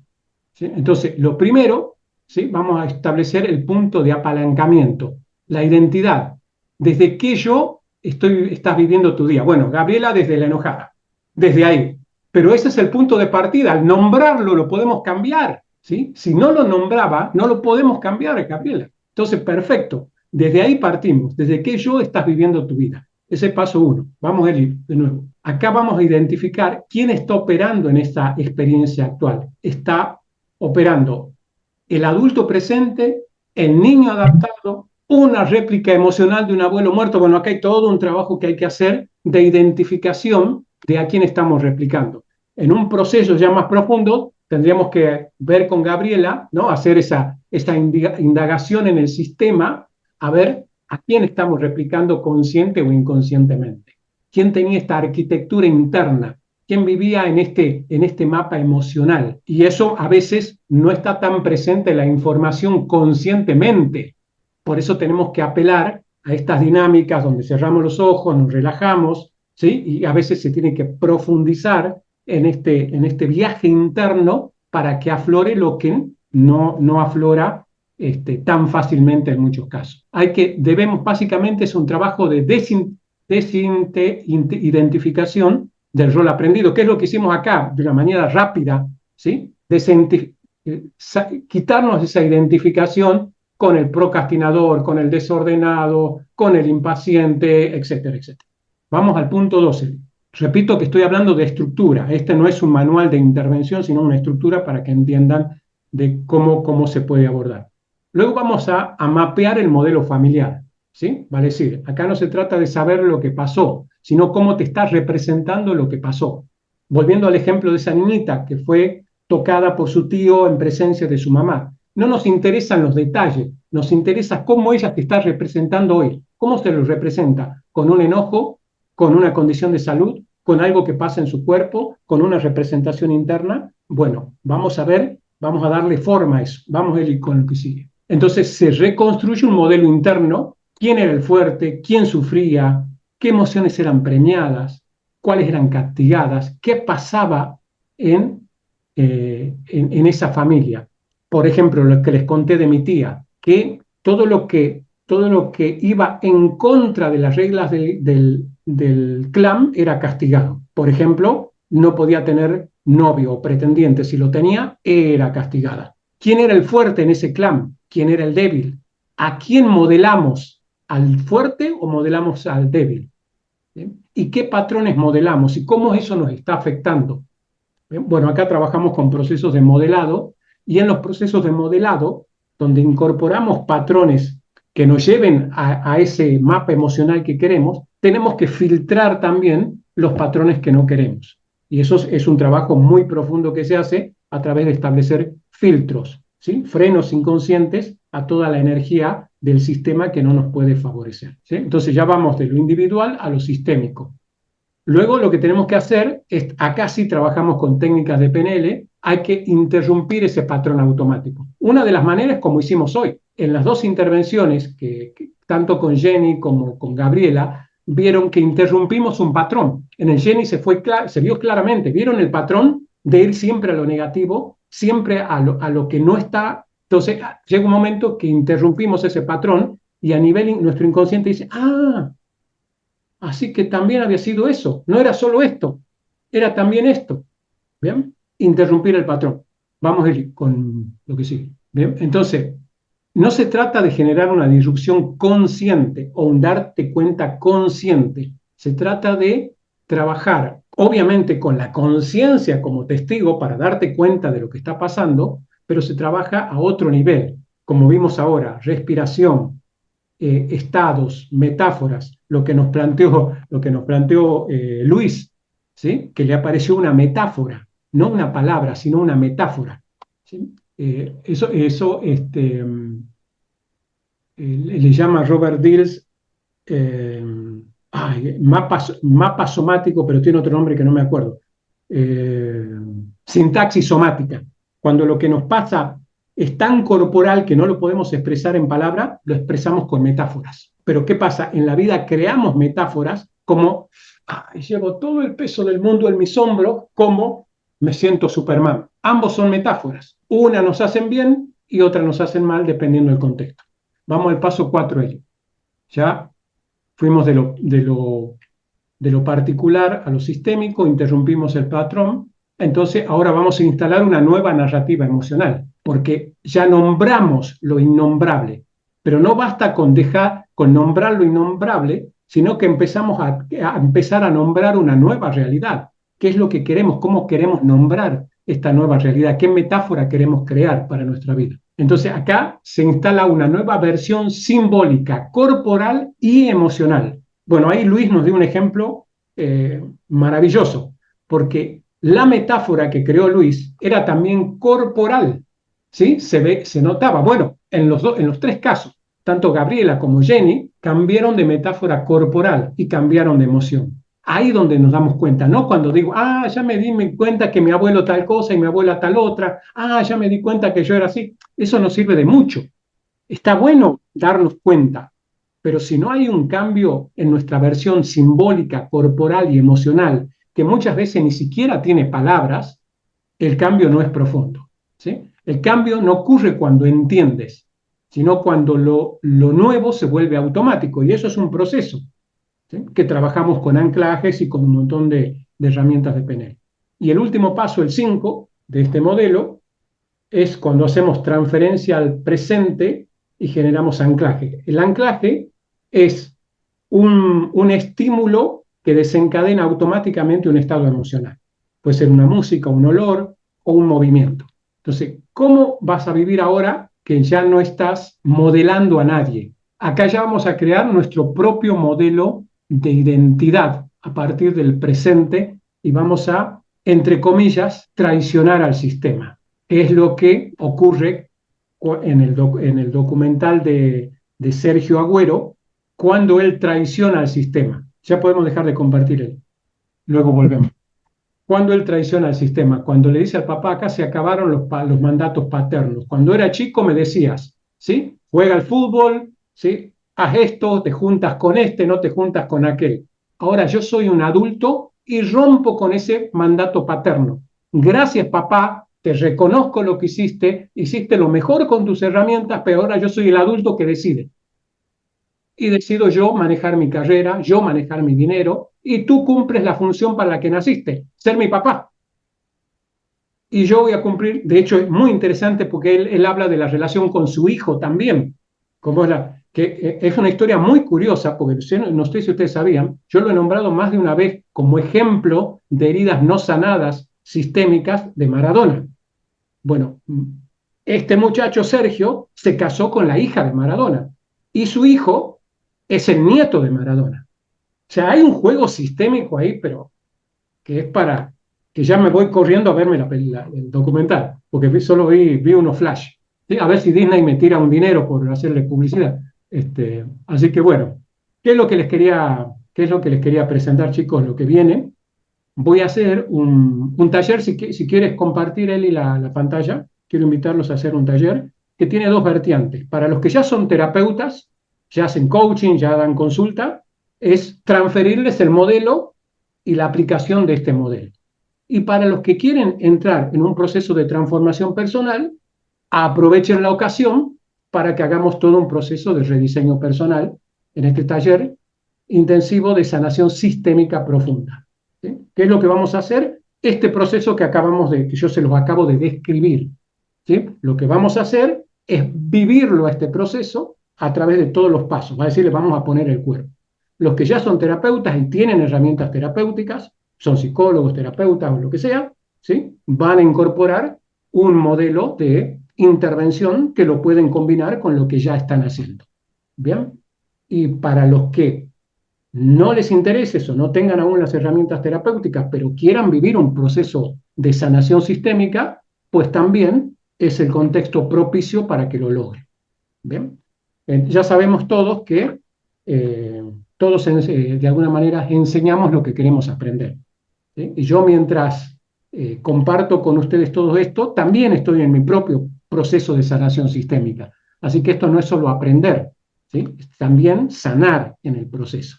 ¿Sí? Entonces, lo primero, ¿sí?, vamos a establecer el punto de apalancamiento, la identidad. ¿Desde qué yo estás viviendo tu día? Bueno, Gabriela desde la enojada, desde ahí. Pero ese es el punto de partida. Al nombrarlo lo podemos cambiar, ¿sí? Si no lo nombraba, no lo podemos cambiar, Gabriela. Entonces, perfecto. Desde ahí partimos. ¿Desde qué yo estás viviendo tu vida? Ese es paso uno. Vamos a ir de nuevo. Acá vamos a identificar quién está operando en esta experiencia actual. Está operando el adulto presente, el niño adaptado, una réplica emocional de un abuelo muerto. Bueno, acá hay todo un trabajo que hay que hacer de identificación de a quién estamos replicando. En un proceso ya más profundo, tendríamos que ver con Gabriela, ¿no?, hacer esa indagación en el sistema, a ver a quién estamos replicando consciente o inconscientemente. ¿Quién tenía esta arquitectura interna? ¿Quién vivía en este mapa emocional? Y eso a veces no está tan presente en la información conscientemente. Por eso tenemos que apelar a estas dinámicas donde cerramos los ojos, nos relajamos, ¿sí?, y a veces se tiene que profundizar en este viaje interno para que aflore lo que no aflora tan fácilmente en muchos casos. Básicamente es un trabajo de identificación del rol aprendido, que es lo que hicimos acá de una manera rápida, ¿sí?, quitarnos esa identificación con el procrastinador, con el desordenado, con el impaciente, etcétera, etcétera. Vamos al punto 12. Repito que estoy hablando de estructura. Este no es un manual de intervención, sino una estructura para que entiendan de cómo se puede abordar. Luego vamos a mapear el modelo familiar, ¿sí? Vale decir, acá no se trata de saber lo que pasó, sino cómo te está representando lo que pasó. Volviendo al ejemplo de esa niñita que fue tocada por su tío en presencia de su mamá. No nos interesan los detalles, nos interesa cómo ella te está representando hoy. ¿Cómo se lo representa? ¿Con un enojo? ¿Con una condición de salud? ¿Con algo que pasa en su cuerpo? ¿Con una representación interna? Bueno, vamos a darle forma a eso. Vamos a ir con lo que sigue. Entonces se reconstruye un modelo interno. ¿Quién era el fuerte? ¿Quién sufría? ¿Qué emociones eran premiadas? ¿Cuáles eran castigadas? ¿Qué pasaba en esa familia? Por ejemplo, lo que les conté de mi tía, que todo lo que iba en contra de las reglas del clan era castigado. Por ejemplo, no podía tener novio o pretendiente. Si lo tenía, era castigada. ¿Quién era el fuerte en ese clan? ¿Quién era el débil? ¿A quién modelamos? ¿Al fuerte o modelamos al débil? ¿Sí? ¿Y qué patrones modelamos? ¿Y cómo eso nos está afectando? Bien, bueno, acá trabajamos con procesos de modelado y en los procesos de modelado, donde incorporamos patrones que nos lleven a ese mapa emocional que queremos, tenemos que filtrar también los patrones que no queremos. Y eso es un trabajo muy profundo que se hace a través de establecer filtros, ¿sí? Frenos inconscientes a toda la energía del sistema que no nos puede favorecer, ¿sí? Entonces ya vamos de lo individual a lo sistémico. Luego lo que tenemos que hacer es, acá sí trabajamos con técnicas de PNL, hay que interrumpir ese patrón automático. Una de las maneras, como hicimos hoy, en las dos intervenciones, tanto con Jenny como con Gabriela, vieron que interrumpimos un patrón. En el Jenny se vio claramente, vieron el patrón de ir siempre a lo negativo, siempre a lo que no está. Entonces llega un momento que interrumpimos ese patrón y a nivel nuestro inconsciente dice, así que también había sido eso, no era solo esto, era también esto. ¿Bien? Interrumpir el patrón. Vamos a ir con lo que sigue. ¿Bien? Entonces, no se trata de generar una disrupción consciente o un darte cuenta consciente. Se trata de trabajar, obviamente, con la conciencia como testigo para darte cuenta de lo que está pasando, pero se trabaja a otro nivel, como vimos ahora, respiración, estados, metáforas, lo que nos planteó Luis, ¿sí? Que le apareció una metáfora, no una palabra, sino una metáfora. ¿Sí? Le llama Robert Dills mapa somático, pero tiene otro nombre que no me acuerdo. Sintaxis somática. Cuando lo que nos pasa es tan corporal que no lo podemos expresar en palabra, lo expresamos con metáforas. Pero ¿qué pasa? En la vida creamos metáforas como llevo todo el peso del mundo en mis hombros, como me siento Superman. Ambos son metáforas. Una nos hacen bien y otra nos hacen mal dependiendo del contexto. Vamos al paso 4. Ya fuimos de lo particular a lo sistémico, interrumpimos el patrón. Entonces ahora vamos a instalar una nueva narrativa emocional, porque ya nombramos lo innombrable, pero no basta con nombrar lo innombrable, sino que empezamos a empezar a nombrar una nueva realidad. ¿Qué es lo que queremos? ¿Cómo queremos nombrar esta nueva realidad? ¿Qué metáfora queremos crear para nuestra vida? Entonces acá se instala una nueva versión simbólica, corporal y emocional. Bueno, ahí Luis nos dio un ejemplo maravilloso, porque la metáfora que creó Luis era también corporal, ¿sí? Se notaba. Bueno, en los tres casos, tanto Gabriela como Jenny cambiaron de metáfora corporal y cambiaron de emoción. Ahí donde nos damos cuenta, no cuando digo, ya me di cuenta que mi abuelo tal cosa y mi abuela tal otra, ya me di cuenta que yo era así. Eso no sirve de mucho. Está bueno darnos cuenta, pero si no hay un cambio en nuestra versión simbólica, corporal y emocional, que muchas veces ni siquiera tiene palabras, el cambio no es profundo, ¿sí? El cambio no ocurre cuando entiendes, sino cuando lo nuevo se vuelve automático, y eso es un proceso, ¿sí? Que trabajamos con anclajes y con un montón de herramientas de PNL. Y el último paso, el 5, de este modelo, es cuando hacemos transferencia al presente y generamos anclaje. El anclaje es un estímulo que desencadena automáticamente un estado emocional. Puede ser una música, un olor o un movimiento. Entonces, ¿cómo vas a vivir ahora que ya no estás modelando a nadie? Acá ya vamos a crear nuestro propio modelo de identidad a partir del presente y vamos a, entre comillas, traicionar al sistema. Es lo que ocurre en el documental de Sergio Agüero, cuando él traiciona al sistema. Ya podemos dejar de compartir él. Luego volvemos. Cuando él traiciona al sistema, cuando le dice al papá, acá se acabaron los mandatos paternos. Cuando era chico me decías, ¿sí? Juega al fútbol, ¿sí? Haz esto, te juntas con este, no te juntas con aquel. Ahora yo soy un adulto y rompo con ese mandato paterno. Gracias, papá, te reconozco lo que hiciste lo mejor con tus herramientas, pero ahora yo soy el adulto que decide. Y decido yo manejar mi carrera, yo manejar mi dinero, y tú cumples la función para la que naciste, ser mi papá. Y yo voy a cumplir, de hecho es muy interesante porque él habla de la relación con su hijo también, como que es una historia muy curiosa, porque no sé si ustedes sabían, yo lo he nombrado más de una vez como ejemplo de heridas no sanadas sistémicas de Maradona. Bueno, este muchacho Sergio se casó con la hija de Maradona y su hijo es el nieto de Maradona. O sea, hay un juego sistémico ahí, pero que es para que ya me voy corriendo a verme el documental, porque solo vi unos flash. ¿Sí? A ver si Disney me tira un dinero por hacerle publicidad. Así que bueno, ¿qué es lo que les quería presentar, chicos? Lo que viene, voy a hacer un taller, si quieres compartir, Eli, la pantalla, quiero invitarlos a hacer un taller que tiene dos vertientes. Para los que ya son terapeutas, ya hacen coaching, ya dan consulta, es transferirles el modelo y la aplicación de este modelo. Y para los que quieren entrar en un proceso de transformación personal, aprovechen la ocasión para que hagamos todo un proceso de rediseño personal en este taller intensivo de sanación sistémica profunda. ¿Sí? ¿Qué es lo que vamos a hacer? Este proceso que yo se los acabo de describir. ¿Sí? Lo que vamos a hacer es vivirlo a este proceso a través de todos los pasos. Va a decir, le vamos a poner el cuerpo. Los que ya son terapeutas y tienen herramientas terapéuticas, son psicólogos, terapeutas o lo que sea, ¿sí? Van a incorporar un modelo de intervención que lo pueden combinar con lo que ya están haciendo. ¿Bien? Y para los que no les interese eso, no tengan aún las herramientas terapéuticas, pero quieran vivir un proceso de sanación sistémica, pues también es el contexto propicio para que lo logren. ¿Bien? Ya sabemos todos que todos de alguna manera enseñamos lo que queremos aprender. ¿Sí? Y yo mientras comparto con ustedes todo esto, también estoy en mi propio proceso de sanación sistémica. Así que esto no es solo aprender, ¿sí? Es también sanar en el proceso.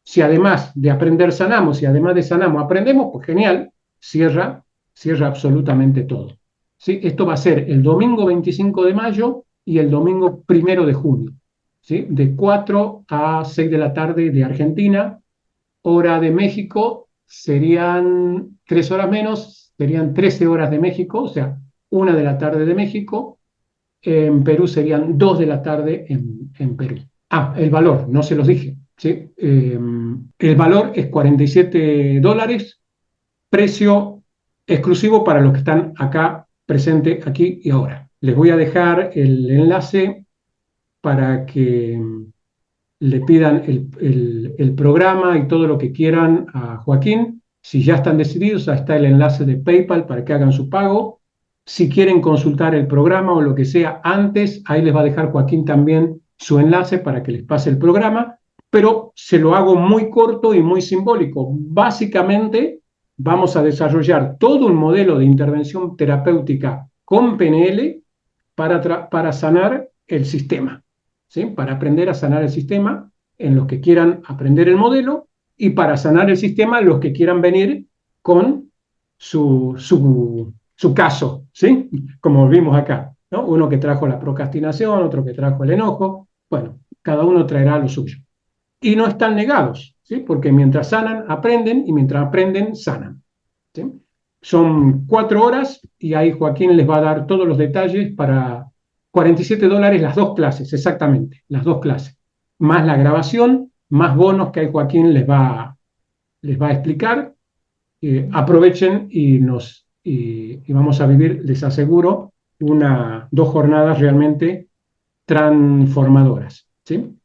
Si además de aprender sanamos y además de sanamos aprendemos, pues genial, cierra absolutamente todo. ¿Sí? Esto va a ser el domingo 25 de mayo y el domingo 1 de junio. ¿Sí? De 4 a 6 de la tarde de Argentina, hora de México serían 3 horas menos, serían 13 horas de México, o sea, 1 de la tarde de México. En Perú serían 2 de la tarde en Perú. El valor, no se los dije. ¿Sí? El valor es $47, precio exclusivo para los que están acá presentes, aquí y ahora. Les voy a dejar el enlace para que le pidan el programa y todo lo que quieran a Joaquín. Si ya están decididos, ahí está el enlace de PayPal para que hagan su pago. Si quieren consultar el programa o lo que sea antes, ahí les va a dejar Joaquín también su enlace para que les pase el programa, pero se lo hago muy corto y muy simbólico. Básicamente, vamos a desarrollar todo un modelo de intervención terapéutica con PNL para sanar el sistema. ¿Sí? Para aprender a sanar el sistema en los que quieran aprender el modelo y para sanar el sistema los que quieran venir con su caso, ¿sí? Como vimos acá, ¿no? Uno que trajo la procrastinación, otro que trajo el enojo. Bueno, cada uno traerá lo suyo. Y no están negados, ¿sí? Porque mientras sanan, aprenden y mientras aprenden, sanan. ¿Sí? Son 4 horas y ahí Joaquín les va a dar todos los detalles para $47 las 2 clases, exactamente, las 2 clases. Más la grabación, más bonos que ahí Joaquín les va a explicar. Aprovechen y vamos a vivir, les aseguro, 2 jornadas realmente transformadoras. ¿Sí?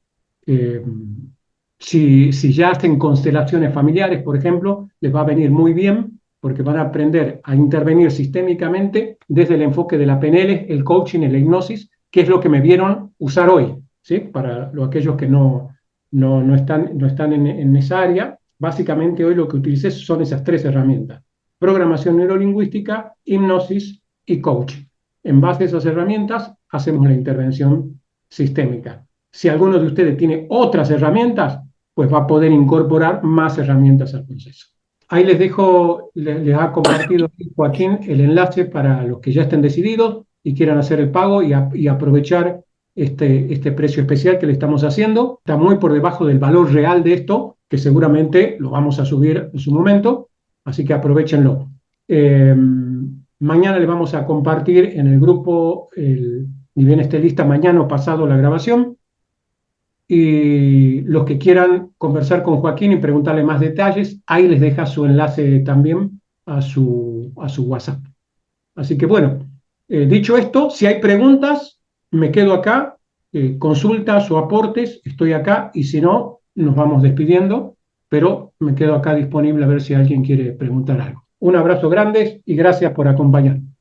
Si ya hacen constelaciones familiares, por ejemplo, les va a venir muy bien porque van a aprender a intervenir sistémicamente desde el enfoque de la PNL, el coaching y la hipnosis, que es lo que me vieron usar hoy, ¿sí? Para aquellos que no están en esa área, básicamente hoy lo que utilicé son esas 3 herramientas: programación neurolingüística, hipnosis y coaching. En base a esas herramientas hacemos la intervención sistémica. Si alguno de ustedes tiene otras herramientas, pues va a poder incorporar más herramientas al proceso. Ahí les dejo, les ha compartido Joaquín el enlace para los que ya estén decididos y quieran hacer el pago y aprovechar este precio especial que le estamos haciendo. Está muy por debajo del valor real de esto, que seguramente lo vamos a subir en su momento, así que aprovechenlo. Mañana les vamos a compartir en el grupo, ni bien esté lista mañana o pasado la grabación. Y los que quieran conversar con Joaquín y preguntarle más detalles, ahí les deja su enlace también a su WhatsApp. Así que bueno, dicho esto, si hay preguntas, me quedo acá, consultas o aportes, estoy acá, y si no, nos vamos despidiendo, pero me quedo acá disponible a ver si alguien quiere preguntar algo. Un abrazo grande y gracias por acompañarme.